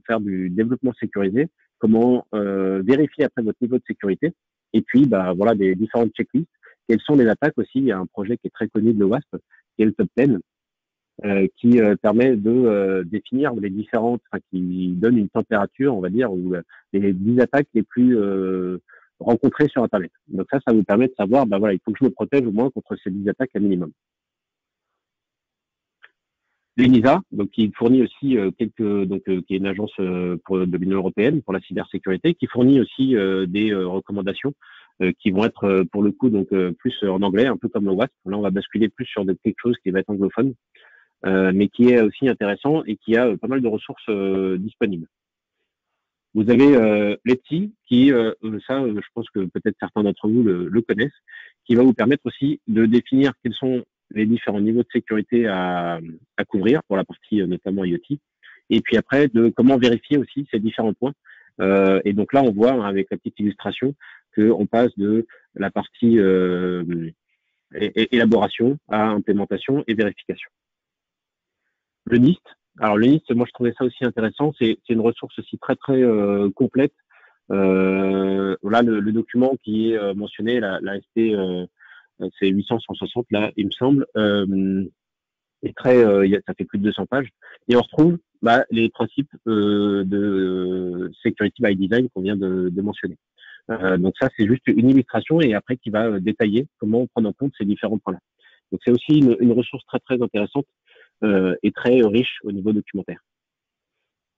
faire du développement sécurisé, comment vérifier après votre niveau de sécurité, et puis des différentes checklists. Quelles sont les attaques aussi? Il y a un projet qui est très connu de l'OWASP, qui est le Top 10, qui permet de définir les différentes, qui donne une température, on va dire, ou les 10 attaques les plus rencontrées sur Internet. Donc ça vous permet de savoir, il faut que je me protège au moins contre ces 10 attaques à minimum. L'ENISA, donc qui fournit aussi qui est une agence de l'Union européenne pour la cybersécurité, qui fournit aussi des recommandations qui vont être pour le coup donc plus en anglais, un peu comme le WASP. Là, on va basculer plus sur quelque chose qui va être anglophone, mais qui est aussi intéressant et qui a pas mal de ressources disponibles. Vous avez l'ETSI qui, je pense que peut-être certains d'entre vous le connaissent, qui va vous permettre aussi de définir quels sont les différents niveaux de sécurité à couvrir pour la partie notamment IoT, et puis après de comment vérifier aussi ces différents points. Et donc là, on voit avec la petite illustration qu'on passe de la partie élaboration à implémentation et vérification. Le NIST. Alors le NIST, moi je trouvais ça aussi intéressant. C'est une ressource aussi très très complète. Là, le document qui est mentionné, la ST, c'est 800-160 là, il me semble. est très, ça fait plus de 200 pages. Et on retrouve les principes de Security by Design qu'on vient de mentionner. Donc ça, c'est juste une illustration et après qui va détailler comment prendre en compte ces différents points-là. Donc c'est aussi une ressource très très intéressante et très riche au niveau documentaire.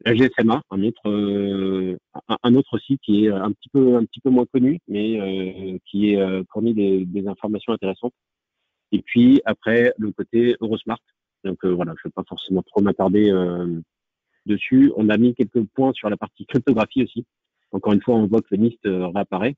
La GSMA, un autre site qui est un petit peu moins connu, mais qui est fourni des informations intéressantes. Et puis après le côté Eurosmart. Donc voilà, je ne vais pas forcément trop m'attarder dessus. On a mis quelques points sur la partie cryptographie aussi. Encore une fois, on voit que le NIST réapparaît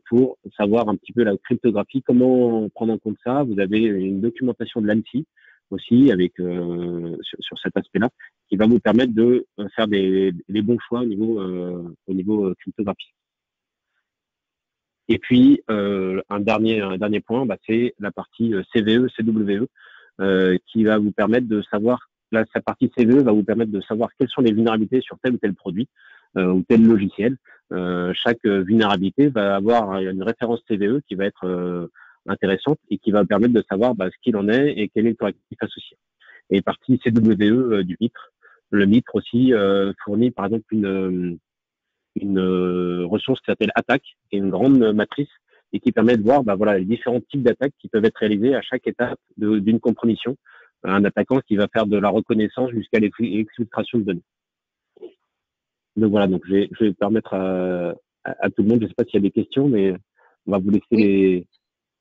pour savoir un petit peu la cryptographie, comment prendre en compte ça. Vous avez une documentation de l'ANSSI aussi avec sur cet aspect-là qui va vous permettre de faire les bons choix au niveau cryptographie. Et puis un dernier point, c'est la partie CVE, CWE, qui va vous permettre de savoir. Là, sa partie CVE va vous permettre de savoir quelles sont les vulnérabilités sur tel ou tel produit ou tel logiciel. Chaque vulnérabilité va avoir une référence CVE qui va être intéressante et qui va permettre de savoir ce qu'il en est et quel est le correctif associé. Et partie CWE du MITRE. Le MITRE aussi fournit par exemple une ressource qui s'appelle Attaque, qui est une grande matrice et qui permet de voir les différents types d'attaques qui peuvent être réalisées à chaque étape d'une compromission. Un attaquant qui va faire de la reconnaissance jusqu'à l'exfiltration de données. Donc voilà, donc je vais permettre à tout le monde, je ne sais pas s'il y a des questions, mais on va vous laisser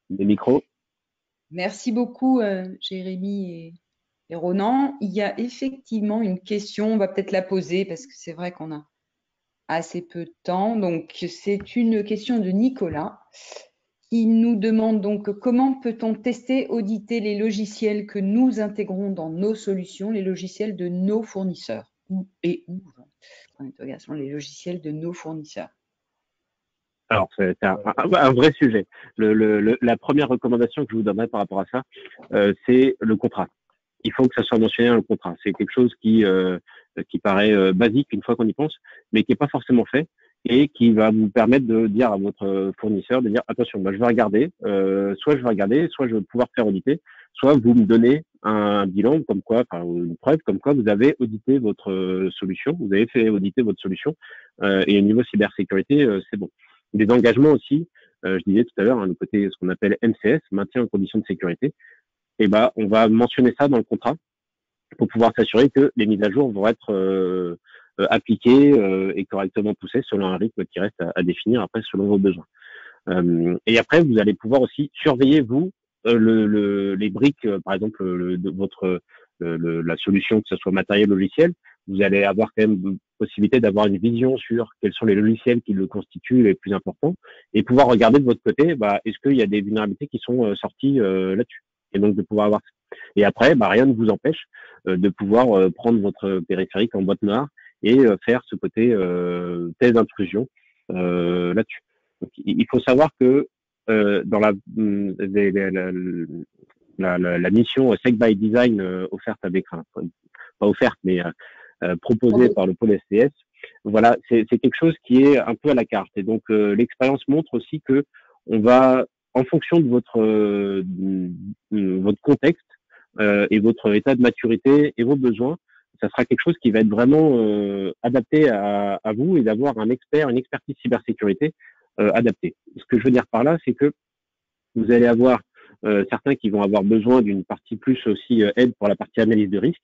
les micros.
Merci beaucoup Jérémy et Ronan. Il y a effectivement une question, on va peut-être la poser parce que c'est vrai qu'on a assez peu de temps. Donc c'est une question de Nicolas qui nous demande donc comment peut-on tester, auditer les logiciels que nous intégrons dans nos solutions, les logiciels de nos fournisseurs les logiciels de nos fournisseurs.
Alors, c'est un vrai sujet. La première recommandation que je vous donnerais par rapport à ça, c'est le contrat. Il faut que ça soit mentionné dans le contrat. C'est quelque chose qui paraît basique une fois qu'on y pense, mais qui n'est pas forcément fait et qui va vous permettre de dire à votre fournisseur de dire attention, je vais regarder, soit je vais pouvoir faire auditer, soit vous me donnez un bilan comme quoi, une preuve comme quoi vous avez audité votre solution, vous avez fait auditer votre solution et au niveau cybersécurité, c'est bon. Des engagements aussi, je disais tout à l'heure, le côté ce qu'on appelle MCS, maintien en conditions de sécurité. Et on va mentionner ça dans le contrat pour pouvoir s'assurer que les mises à jour vont être appliquées et correctement poussées selon un rythme qui reste à définir après selon vos besoins. Et après, vous allez pouvoir aussi surveiller vous les briques, par exemple la solution, que ce soit matériel logiciel. Vous allez avoir quand même possibilité d'avoir une vision sur quels sont les logiciels qui le constituent les plus importants et pouvoir regarder de votre côté, est-ce qu'il y a des vulnérabilités qui sont sorties là-dessus. Et donc de pouvoir avoir ça. Et après, rien ne vous empêche de pouvoir prendre votre périphérique en boîte noire et faire ce côté thèse d'intrusion là-dessus. Donc, il faut savoir que dans la mission Sec by Design offerte avec, pas offerte, mais proposée par le pôle STS, voilà, c'est quelque chose qui est un peu à la carte. Et donc l'expérience montre aussi que on va, en fonction de votre contexte et votre état de maturité et vos besoins, ça sera quelque chose qui va être vraiment adapté à vous et d'avoir une expertise cybersécurité adaptée. Ce que je veux dire par là, c'est que vous allez avoir certains qui vont avoir besoin d'une partie plus aussi aide pour la partie analyse de risque,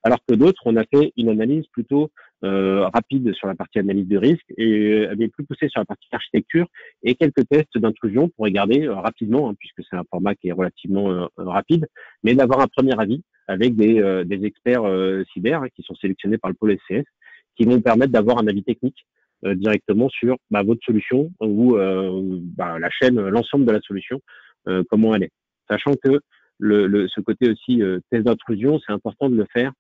alors que d'autres, on a fait une analyse plutôt rapides sur la partie analyse de risque et des plus poussés sur la partie architecture et quelques tests d'intrusion pour regarder rapidement, hein, puisque c'est un format qui est relativement rapide, mais d'avoir un premier avis avec des experts cyber qui sont sélectionnés par le pôle SCS, qui vont permettre d'avoir un avis technique directement sur votre solution ou la chaîne, l'ensemble de la solution, comment elle est. Sachant que ce côté aussi test d'intrusion, c'est important de le faire,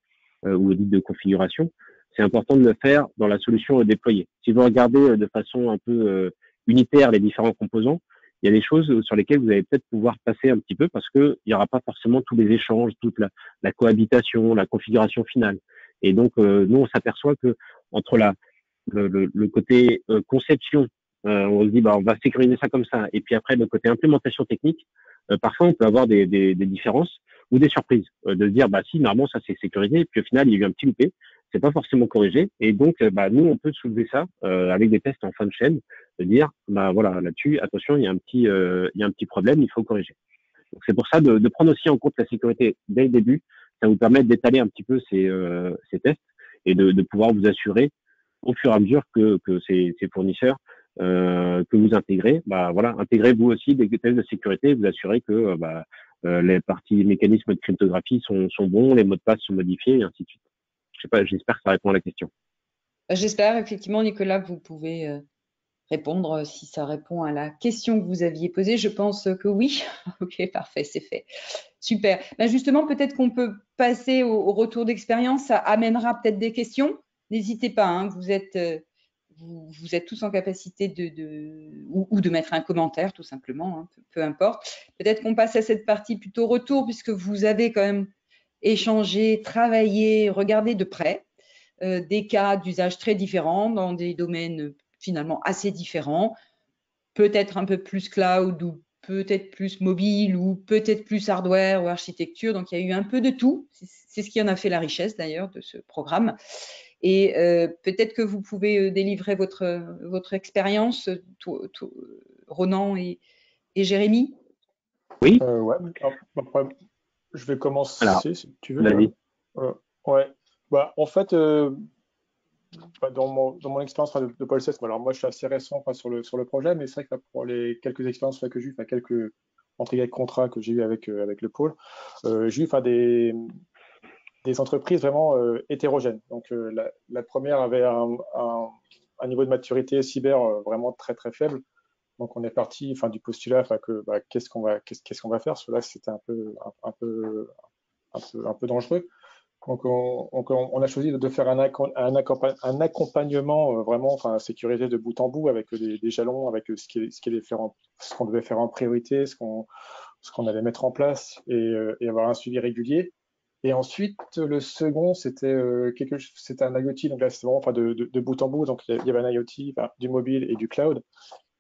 ou audit de configuration, c'est important de le faire dans la solution déployée. Si vous regardez de façon un peu unitaire les différents composants, il y a des choses sur lesquelles vous allez peut-être pouvoir passer un petit peu parce que il n'y aura pas forcément tous les échanges, toute la cohabitation, la configuration finale. Et donc, nous, on s'aperçoit que entre le côté conception, on se dit on va sécuriser ça comme ça, et puis après le côté implémentation technique, parfois on peut avoir des différences ou des surprises, de se dire si normalement ça c'est sécurisé, et puis au final il y a eu un petit loupé, c'est pas forcément corrigé, et donc nous on peut soulever ça avec des tests en fin de chaîne, de dire voilà, là-dessus attention, il y a un petit problème, il faut corriger. Donc c'est pour ça de prendre aussi en compte la sécurité dès le début, ça vous permet d'étaler un petit peu ces tests et de pouvoir vous assurer au fur et à mesure que ces fournisseurs que vous intégrez, intégrez vous aussi des tests de sécurité, vous assurez que les parties mécanismes de cryptographie sont bons, les mots de passe sont modifiés, et ainsi de suite. Je sais pas, j'espère que ça répond à la question.
J'espère, effectivement, Nicolas, vous pouvez répondre si ça répond à la question que vous aviez posée. Je pense que oui. Ok, parfait, c'est fait. Super. Justement, peut-être qu'on peut passer au retour d'expérience. Ça amènera peut-être des questions. N'hésitez pas, hein, vous êtes tous en capacité ou de mettre un commentaire, tout simplement, hein, peu importe. Peut-être qu'on passe à cette partie plutôt retour, puisque vous avez quand même échangé, travaillé, regardé de près des cas d'usage très différents dans des domaines finalement assez différents, peut-être un peu plus cloud ou peut-être plus mobile ou peut-être plus hardware ou architecture. Donc, il y a eu un peu de tout. C'est ce qui en a fait la richesse d'ailleurs de ce programme. Et peut-être que vous pouvez délivrer votre expérience, Ronan et Jérémy.
Oui.
Ouais. Je vais commencer si tu veux.
Vas-y.
Ouais. En fait, dans mon expérience de Paul Cess, alors moi je suis assez récent sur le projet, mais c'est vrai que pour les quelques expériences que j'ai eues, quelques contrats que j'ai eu avec le pôle, j'ai eu des entreprises vraiment hétérogènes. Donc la première avait un niveau de maturité cyber vraiment très très faible. Donc on est parti du postulat que qu'est-ce qu'on va faire. Cela c'était un peu dangereux. Donc, on a choisi de faire un accompagnement vraiment sécurisé de bout en bout avec des jalons, avec ce qu'on devait faire en priorité, ce qu'on allait mettre en place et avoir un suivi régulier. Et ensuite, le second, c'était un IoT. Donc là, c'était vraiment de bout en bout. Donc il y avait un IoT, du mobile et du cloud.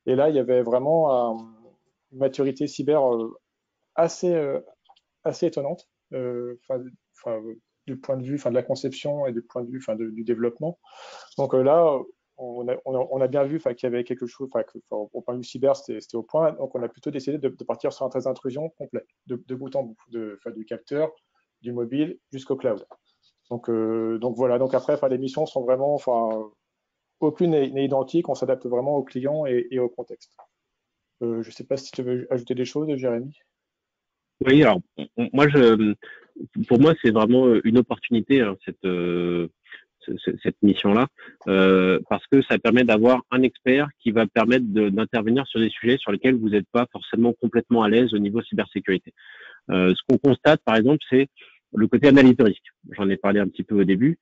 Et là, il y avait vraiment une maturité cyber assez étonnante. Du point de vue de la conception et du point de vue du développement. Donc là, on a bien vu qu'il y avait quelque chose, au point de vue cyber, c'était au point. Donc on a plutôt décidé de partir sur un test d'intrusion complet, de bout en bout, du capteur, du mobile jusqu'au cloud. Donc voilà. Donc après, les missions sont vraiment, aucune n'est identique. On s'adapte vraiment aux clients et au contexte. Je ne sais pas si tu veux ajouter des choses, Jérémy.
Oui, alors pour moi, c'est vraiment une opportunité, hein, cette mission-là, parce que ça permet d'avoir un expert qui va permettre d'intervenir sur des sujets sur lesquels vous n'êtes pas forcément complètement à l'aise au niveau cybersécurité. Ce qu'on constate, par exemple, c'est le côté analyse de risque. J'en ai parlé un petit peu au début.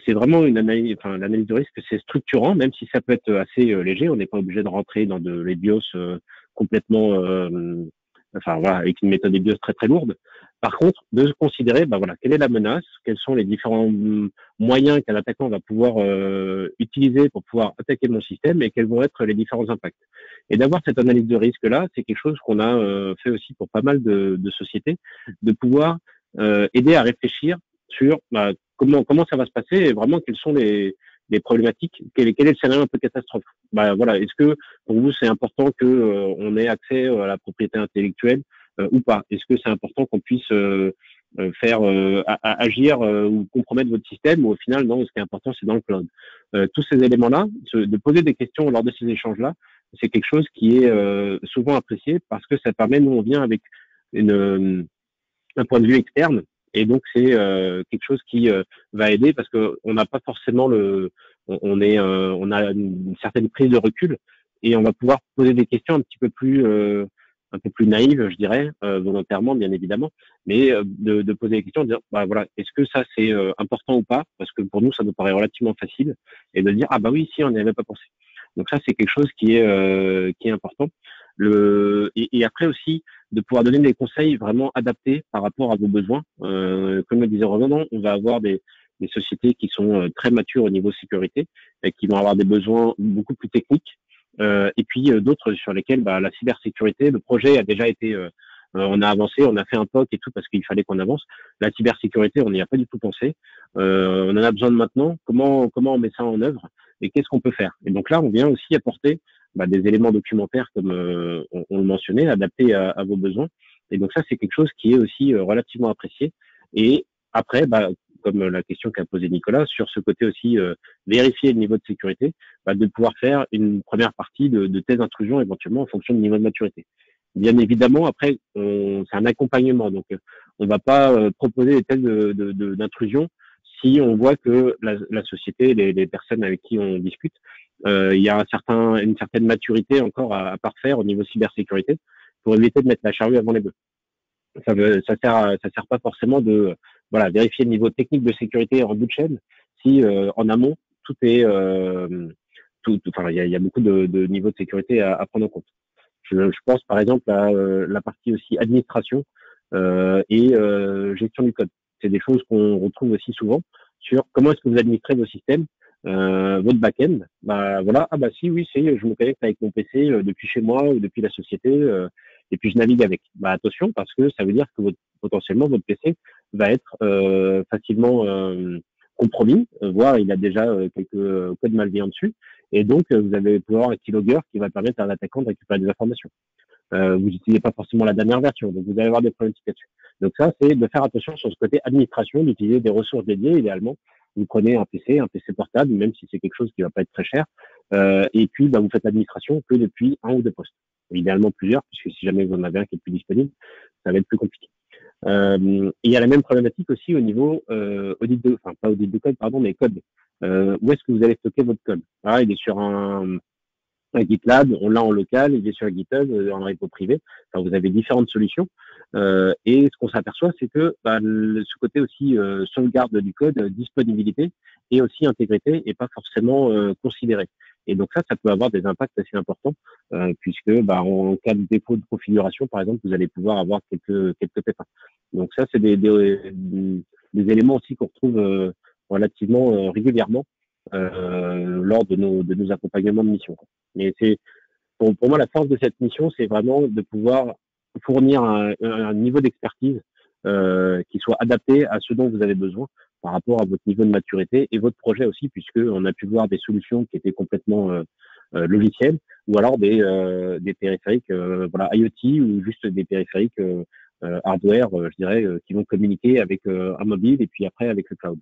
C'est vraiment l'analyse de risque, c'est structurant, même si ça peut être assez léger. On n'est pas obligé de rentrer dans les BIOS complètement avec une méthode des BIOS très très lourde. Par contre, de considérer, quelle est la menace, quels sont les différents moyens qu'un attaquant va pouvoir utiliser pour pouvoir attaquer mon système et quels vont être les différents impacts. Et d'avoir cette analyse de risque-là, c'est quelque chose qu'on a fait aussi pour pas mal de sociétés, de pouvoir aider à réfléchir sur comment ça va se passer et vraiment quelles sont les problématiques, quel est le scénario un peu catastrophe. Est-ce que pour vous c'est important que on ait accès à la propriété intellectuelle ou pas? Est-ce que c'est important qu'on puisse faire agir ou compromettre votre système, ou au final, non, ce qui est important, c'est dans le cloud. Tous ces éléments-là, de poser des questions lors de ces échanges-là, c'est quelque chose qui est souvent apprécié parce que ça permet, nous, on vient avec un point de vue externe, et donc c'est quelque chose qui va aider parce que on n'a pas forcément on a une certaine prise de recul, et on va pouvoir poser des questions un peu plus naïves, je dirais, volontairement bien évidemment, mais de poser des questions, de dire bah voilà, est-ce que ça c'est important ou pas, parce que pour nous ça nous paraît relativement facile, et de dire ah bah oui, si on n'y avait pas pensé. Donc ça c'est quelque chose qui est important. Et après aussi de pouvoir donner des conseils vraiment adaptés par rapport à vos besoins. Comme le disait Ronan, on va avoir des sociétés qui sont très matures au niveau sécurité et qui vont avoir des besoins beaucoup plus techniques. Et puis d'autres sur lesquels la cybersécurité, le projet a déjà été, on a avancé, on a fait un POC et tout parce qu'il fallait qu'on avance. La cybersécurité, on n'y a pas du tout pensé. On en a besoin de maintenant. Comment on met ça en œuvre et qu'est-ce qu'on peut faire? Et donc là, on vient aussi apporter des éléments documentaires comme on le mentionnait, adaptés à vos besoins. Et donc ça, c'est quelque chose qui est aussi relativement apprécié. Et après, comme la question qu'a posée Nicolas, sur ce côté aussi vérifier le niveau de sécurité, de pouvoir faire une première partie de tests d'intrusion éventuellement en fonction du niveau de maturité. Bien évidemment, après, c'est un accompagnement. Donc, on ne va pas proposer des tests d'intrusion si on voit que la société, les personnes avec qui on discute, il y a une certaine maturité encore à parfaire au niveau cybersécurité pour éviter de mettre la charrue avant les bœufs. Ça sert pas forcément de vérifier le niveau technique de sécurité en bout de chaîne si en amont tout est il y a beaucoup de niveaux de sécurité à prendre en compte. Je pense par exemple à la partie aussi administration et gestion du code. C'est des choses qu'on retrouve aussi souvent sur comment est-ce que vous administrez vos systèmes, votre back-end. Si, oui, je me connecte avec mon PC depuis chez moi ou depuis la société et puis je navigue avec. Attention, parce que ça veut dire que potentiellement votre PC va être facilement compromis, voire il a déjà quelques codes malveillants dessus, et donc vous allez pouvoir avoir un keylogger qui va permettre à un attaquant de récupérer des informations. Vous n'utilisez pas forcément la dernière version, donc vous allez avoir des problématiques là-dessus. Donc ça, c'est de faire attention sur ce côté administration, d'utiliser des ressources dédiées, idéalement. Vous prenez un PC portable, même si c'est quelque chose qui va pas être très cher, et puis vous faites l'administration que depuis un ou deux postes. Idéalement plusieurs, puisque si jamais vous en avez un qui est plus disponible, ça va être plus compliqué. Il y a la même problématique aussi au niveau pas audit de code, pardon, mais code. Où est-ce que vous allez stocker votre code? Il est sur un GitLab, on l'a en local, il est sur GitHub, en repo privé. Vous avez différentes solutions. Et ce qu'on s'aperçoit, c'est que ce côté aussi sauvegarde du code, disponibilité et aussi intégrité n'est pas forcément considéré. Et donc ça peut avoir des impacts assez importants, puisque en cas de défaut de configuration, par exemple, vous allez pouvoir avoir quelques pépins. Donc ça, c'est des éléments aussi qu'on retrouve relativement régulièrement lors de nos accompagnements de mission. Mais c'est pour moi la force de cette mission, c'est vraiment de pouvoir fournir un niveau d'expertise qui soit adapté à ce dont vous avez besoin par rapport à votre niveau de maturité et votre projet aussi, puisque on a pu voir des solutions qui étaient complètement logicielles, ou alors des périphériques IoT, ou juste des périphériques hardware, je dirais, qui vont communiquer avec un mobile et puis après avec le cloud.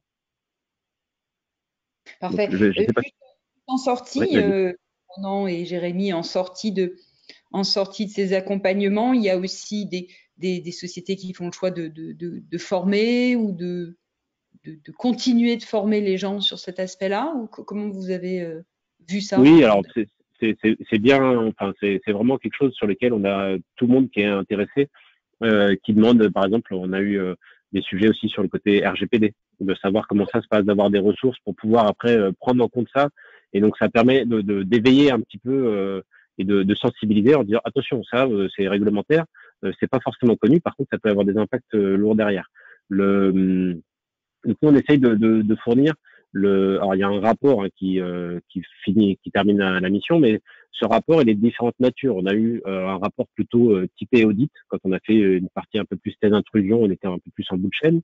Parfait.
Donc, je sais pas.
En sortie, Ronan et Jérémy, en sortie de ces accompagnements, il y a aussi des sociétés qui font le choix de former ou de continuer de former les gens sur cet aspect-là, ou comment vous avez vu ça?
Oui, alors c'est bien, c'est vraiment quelque chose sur lequel on a tout le monde qui est intéressé, qui demande, par exemple, on a eu des sujets aussi sur le côté RGPD, de savoir comment ça se passe, d'avoir des ressources pour pouvoir après prendre en compte ça. Et donc ça permet d'éveiller un petit peu et de sensibiliser en disant attention, ça c'est réglementaire, c'est pas forcément connu, par contre ça peut avoir des impacts lourds derrière. Donc nous on essaye de fournir alors il y a un rapport qui termine la mission, mais ce rapport il est de différentes natures. On a eu un rapport plutôt typé audit quand on a fait une partie un peu plus test d'intrusion, on était un peu plus en bout de chaîne,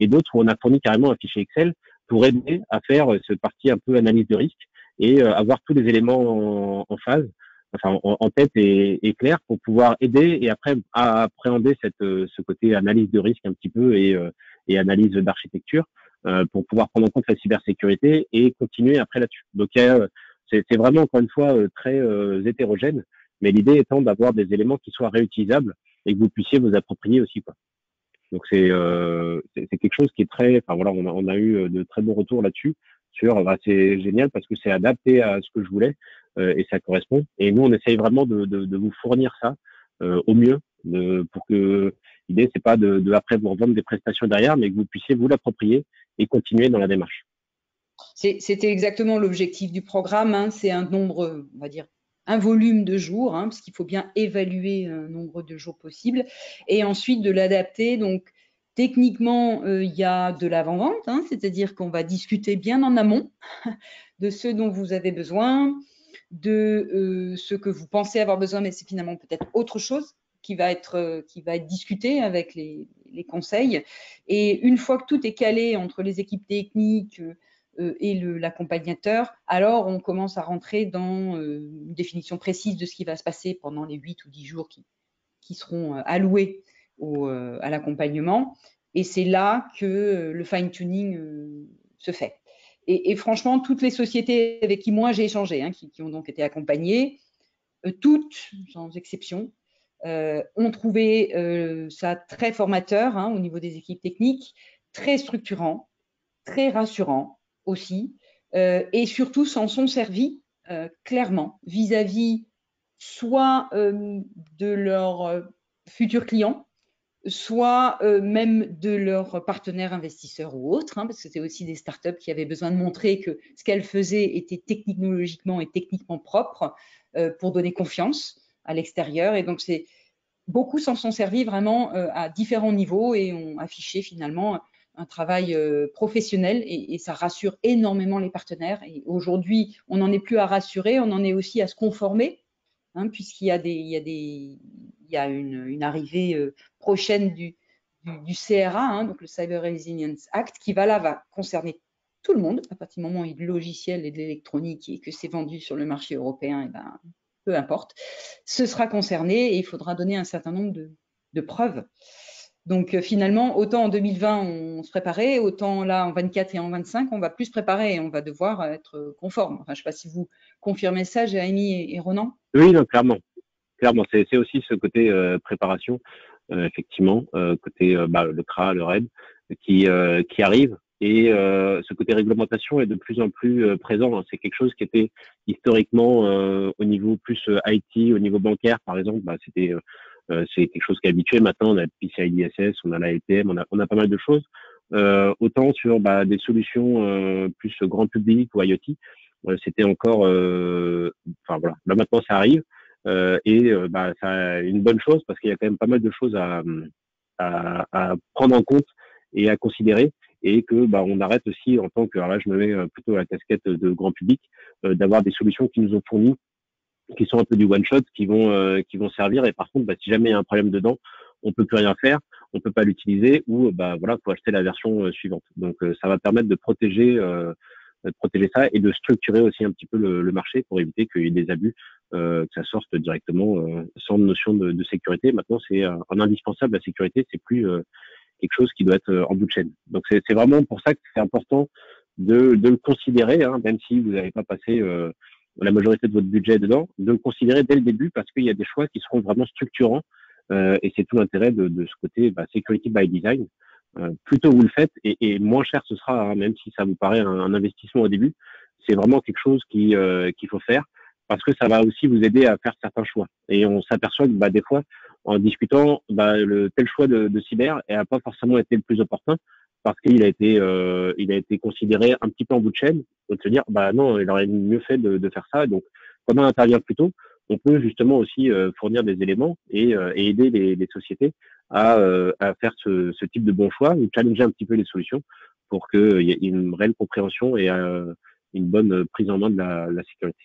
et d'autres où on a fourni carrément un fichier Excel pour aider à faire cette partie un peu analyse de risque et avoir tous les éléments en phase en tête et clair pour pouvoir aider et après à appréhender ce côté analyse de risque un petit peu et analyse d'architecture pour pouvoir prendre en compte la cybersécurité et continuer après là-dessus. Donc c'est vraiment encore une fois très hétérogène, mais l'idée étant d'avoir des éléments qui soient réutilisables et que vous puissiez vous approprier aussi, quoi. Donc c'est quelque chose qui est très, enfin voilà, on a eu de très bons retours là-dessus. C'est génial parce que c'est adapté à ce que je voulais et ça correspond. Et nous on essaye vraiment de vous fournir ça au mieux, pour que l'idée c'est pas de après vous revendre des prestations derrière, mais que vous puissiez vous l'approprier et continuer dans la démarche.
C'était exactement l'objectif du programme, hein. C'est un nombre, on va dire, un volume de jours, hein, parce qu'il faut bien évaluer un nombre de jours possible, et ensuite de l'adapter. Donc, techniquement, il y a de l'avant-vente, hein, c'est-à-dire qu'on va discuter bien en amont de ce dont vous avez besoin, de ce que vous pensez avoir besoin, mais c'est finalement peut-être autre chose qui va être discuté avec les conseils. Et une fois que tout est calé entre les équipes techniques et l'accompagnateur, alors on commence à rentrer dans une définition précise de ce qui va se passer pendant les 8 ou 10 jours qui seront alloués à l'accompagnement. Et c'est là que le fine-tuning se fait. Et franchement, toutes les sociétés avec qui moi j'ai échangé, hein, qui ont donc été accompagnées, toutes, sans exception, ont trouvé ça très formateur, hein, au niveau des équipes techniques, très structurant, très rassurant aussi, et surtout s'en sont servis clairement vis-à-vis soit de leurs futurs clients, soit même de leurs partenaires investisseurs ou autres, hein, parce que c'était aussi des startups qui avaient besoin de montrer que ce qu'elles faisaient était technologiquement et techniquement propre pour donner confiance à l'extérieur. Et donc, beaucoup s'en sont servis vraiment à différents niveaux et ont affiché finalement un travail professionnel et ça rassure énormément les partenaires. Et aujourd'hui, on n'en est plus à rassurer, on en est aussi à se conformer, hein, puisqu'il y a une arrivée prochaine du CRA, hein, donc le Cyber Resilience Act, qui va concerner tout le monde. À partir du moment où il y a du logiciel et de l'électronique et que c'est vendu sur le marché européen, et ben, peu importe, ce sera concerné et il faudra donner un certain nombre de preuves. Donc finalement, autant en 2020 on se préparait, autant là en 24 et en 25 on va plus se préparer et on va devoir être conforme. Enfin, je ne sais pas si vous confirmez ça, Jérémy et Ronan.
Oui, non, clairement. C'est aussi ce côté préparation, effectivement, côté le CRA, le RED, qui arrive. Et ce côté réglementation est de plus en plus présent. C'est quelque chose qui était historiquement au niveau plus IT, au niveau bancaire, par exemple, c'est quelque chose qui est habitué. Maintenant, on a PCI DSS, on a la LPM, on a pas mal de choses. Autant sur des solutions plus grand public ou IoT, c'était encore. Enfin voilà, là maintenant ça arrive. C'est une bonne chose parce qu'il y a quand même pas mal de choses à prendre en compte et à considérer et que on arrête aussi en tant que, alors là je me mets plutôt à la casquette de grand public, d'avoir des solutions qui nous ont fournies, qui sont un peu du one shot, qui vont servir et par contre si jamais il y a un problème dedans, on peut plus rien faire, on peut pas l'utiliser ou faut acheter la version suivante. Donc ça va permettre de protéger ça et de structurer aussi un petit peu le marché pour éviter qu'il y ait des abus, que ça sorte directement sans notion de sécurité. Maintenant, c'est un indispensable, la sécurité, c'est plus quelque chose qui doit être en bout de chaîne. Donc, c'est vraiment pour ça que c'est important de le considérer, hein, même si vous n'avez pas passé la majorité de votre budget dedans, de le considérer dès le début parce qu'il y a des choix qui seront vraiment structurants et c'est tout l'intérêt de ce côté security by design. Plus tôt vous le faites et moins cher ce sera, hein, même si ça vous paraît un investissement au début. C'est vraiment quelque chose qu'il faut faire parce que ça va aussi vous aider à faire certains choix. Et on s'aperçoit que des fois, en discutant, le tel choix de cyber n'a pas forcément été le plus opportun parce qu'il a été considéré un petit peu en bout de chaîne. Donc se dire non, il aurait mieux fait de faire ça. Donc quand on intervient plus tôt, on peut justement aussi fournir des éléments et aider les sociétés à faire ce type de bon choix ou challenger un petit peu les solutions pour qu'il y ait une réelle compréhension et une bonne prise en main de la sécurité.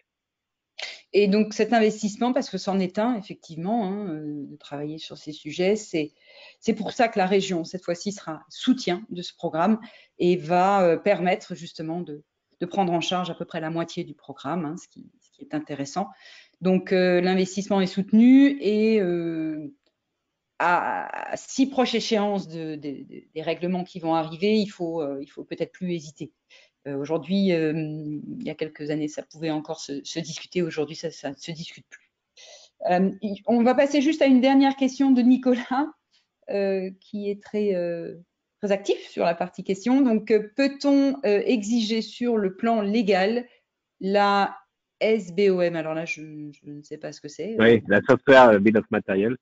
Et donc cet investissement, parce que c'en est un effectivement, hein, de travailler sur ces sujets, c'est pour ça que la région cette fois-ci sera soutien de ce programme et va permettre justement de prendre en charge à peu près la moitié du programme, hein, ce qui est intéressant. Donc, l'investissement est soutenu et à si proche échéance des règlements qui vont arriver, il faut peut-être plus hésiter. Aujourd'hui, il y a quelques années, ça pouvait encore se discuter. Aujourd'hui, ça ne se discute plus. On va passer juste à une dernière question de Nicolas, qui est très actif sur la partie question. Donc, peut-on exiger sur le plan légal la SBOM? Alors là, je ne sais pas ce que c'est.
Oui, la Software Bill of Material.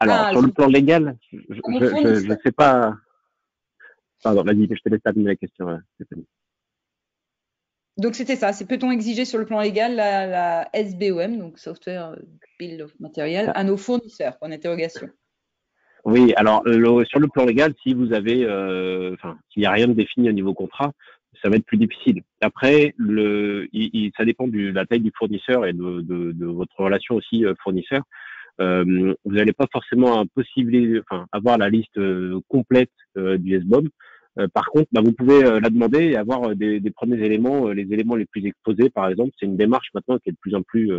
Alors, sur le plan légal, je ne sais pas. Pardon, vas-y, je te laisse terminer la question, Stéphanie.
Donc, c'était ça. C'est peut-on exiger sur le plan légal la SBOM, donc Software Bill of Material, à nos fournisseurs? Point d'interrogation.
Oui, alors sur le plan légal, si vous avez, s'il n'y a rien de défini au niveau contrat, ça va être plus difficile. Après, ça dépend de la taille du fournisseur et de votre relation aussi fournisseur. Vous n'allez pas forcément avoir la liste complète du SBOM. Par contre, vous pouvez la demander et avoir des premiers éléments, les éléments les plus exposés, par exemple. C'est une démarche maintenant qui est de plus en plus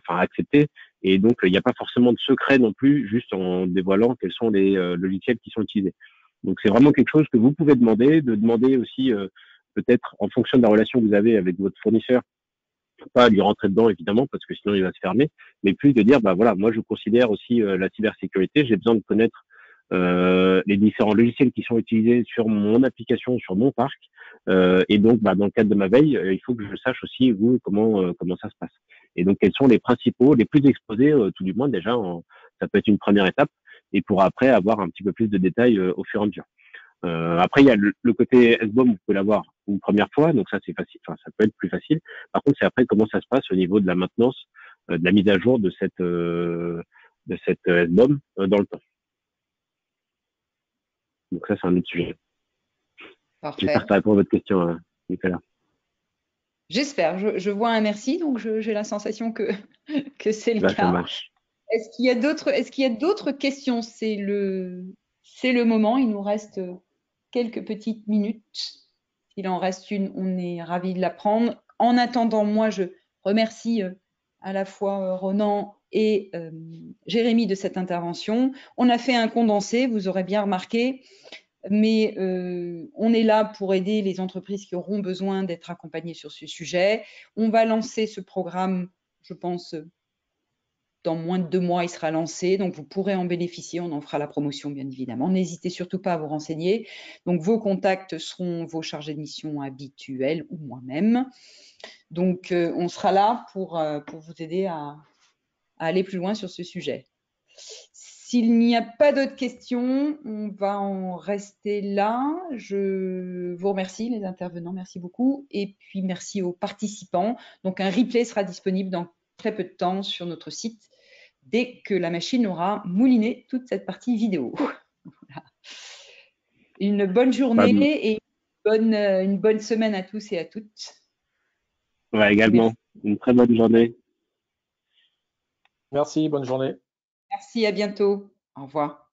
acceptée. Et donc, il n'y a pas forcément de secret non plus, juste en dévoilant quels sont les logiciels qui sont utilisés. Donc, c'est vraiment quelque chose que vous pouvez demander, aussi peut-être en fonction de la relation que vous avez avec votre fournisseur, pas lui rentrer dedans évidemment parce que sinon il va se fermer, mais plus de dire voilà, moi je considère aussi la cybersécurité, j'ai besoin de connaître les différents logiciels qui sont utilisés sur mon application, sur mon parc, et donc dans le cadre de ma veille, il faut que je sache aussi comment ça se passe. Et donc quels sont les principaux, les plus exposés, tout du moins déjà, ça peut être une première étape, et pour après avoir un petit peu plus de détails au fur et à mesure. Après, il y a le côté SBOM, vous pouvez l'avoir une première fois, donc ça c'est facile, ça peut être plus facile. Par contre, c'est après comment ça se passe au niveau de la maintenance, de la mise à jour de cette SBOM dans le temps. Donc ça, c'est un autre sujet.
Parfait.
J'espère que ça répond à votre question, Nicolas.
J'espère. Je vois un merci, donc j'ai la sensation que c'est le cas.
Ça marche.
Est-ce qu'il y a d'autres questions? C'est le moment. Il nous reste quelques petites minutes. S'il en reste une, on est ravis de la prendre. En attendant, moi, je remercie à la fois Ronan et Jérémy de cette intervention. On a fait un condensé, vous aurez bien remarqué, mais on est là pour aider les entreprises qui auront besoin d'être accompagnées sur ce sujet. On va lancer ce programme, je pense, dans moins de 2 mois, il sera lancé, donc vous pourrez en bénéficier. On en fera la promotion, bien évidemment. N'hésitez surtout pas à vous renseigner. Donc, vos contacts seront vos chargés de mission habituels ou moi-même. Donc, on sera là pour vous aider à aller plus loin sur ce sujet. S'il n'y a pas d'autres questions, on va en rester là. Je vous remercie, les intervenants, merci beaucoup. Et puis, merci aux participants. Donc, un replay sera disponible dans très peu de temps sur notre site dès que la machine aura mouliné toute cette partie vidéo. Voilà. Une bonne journée et une bonne semaine à tous et à toutes.
Ouais, également. Merci. Une très bonne journée.
Merci, bonne journée.
Merci, à bientôt. Au revoir.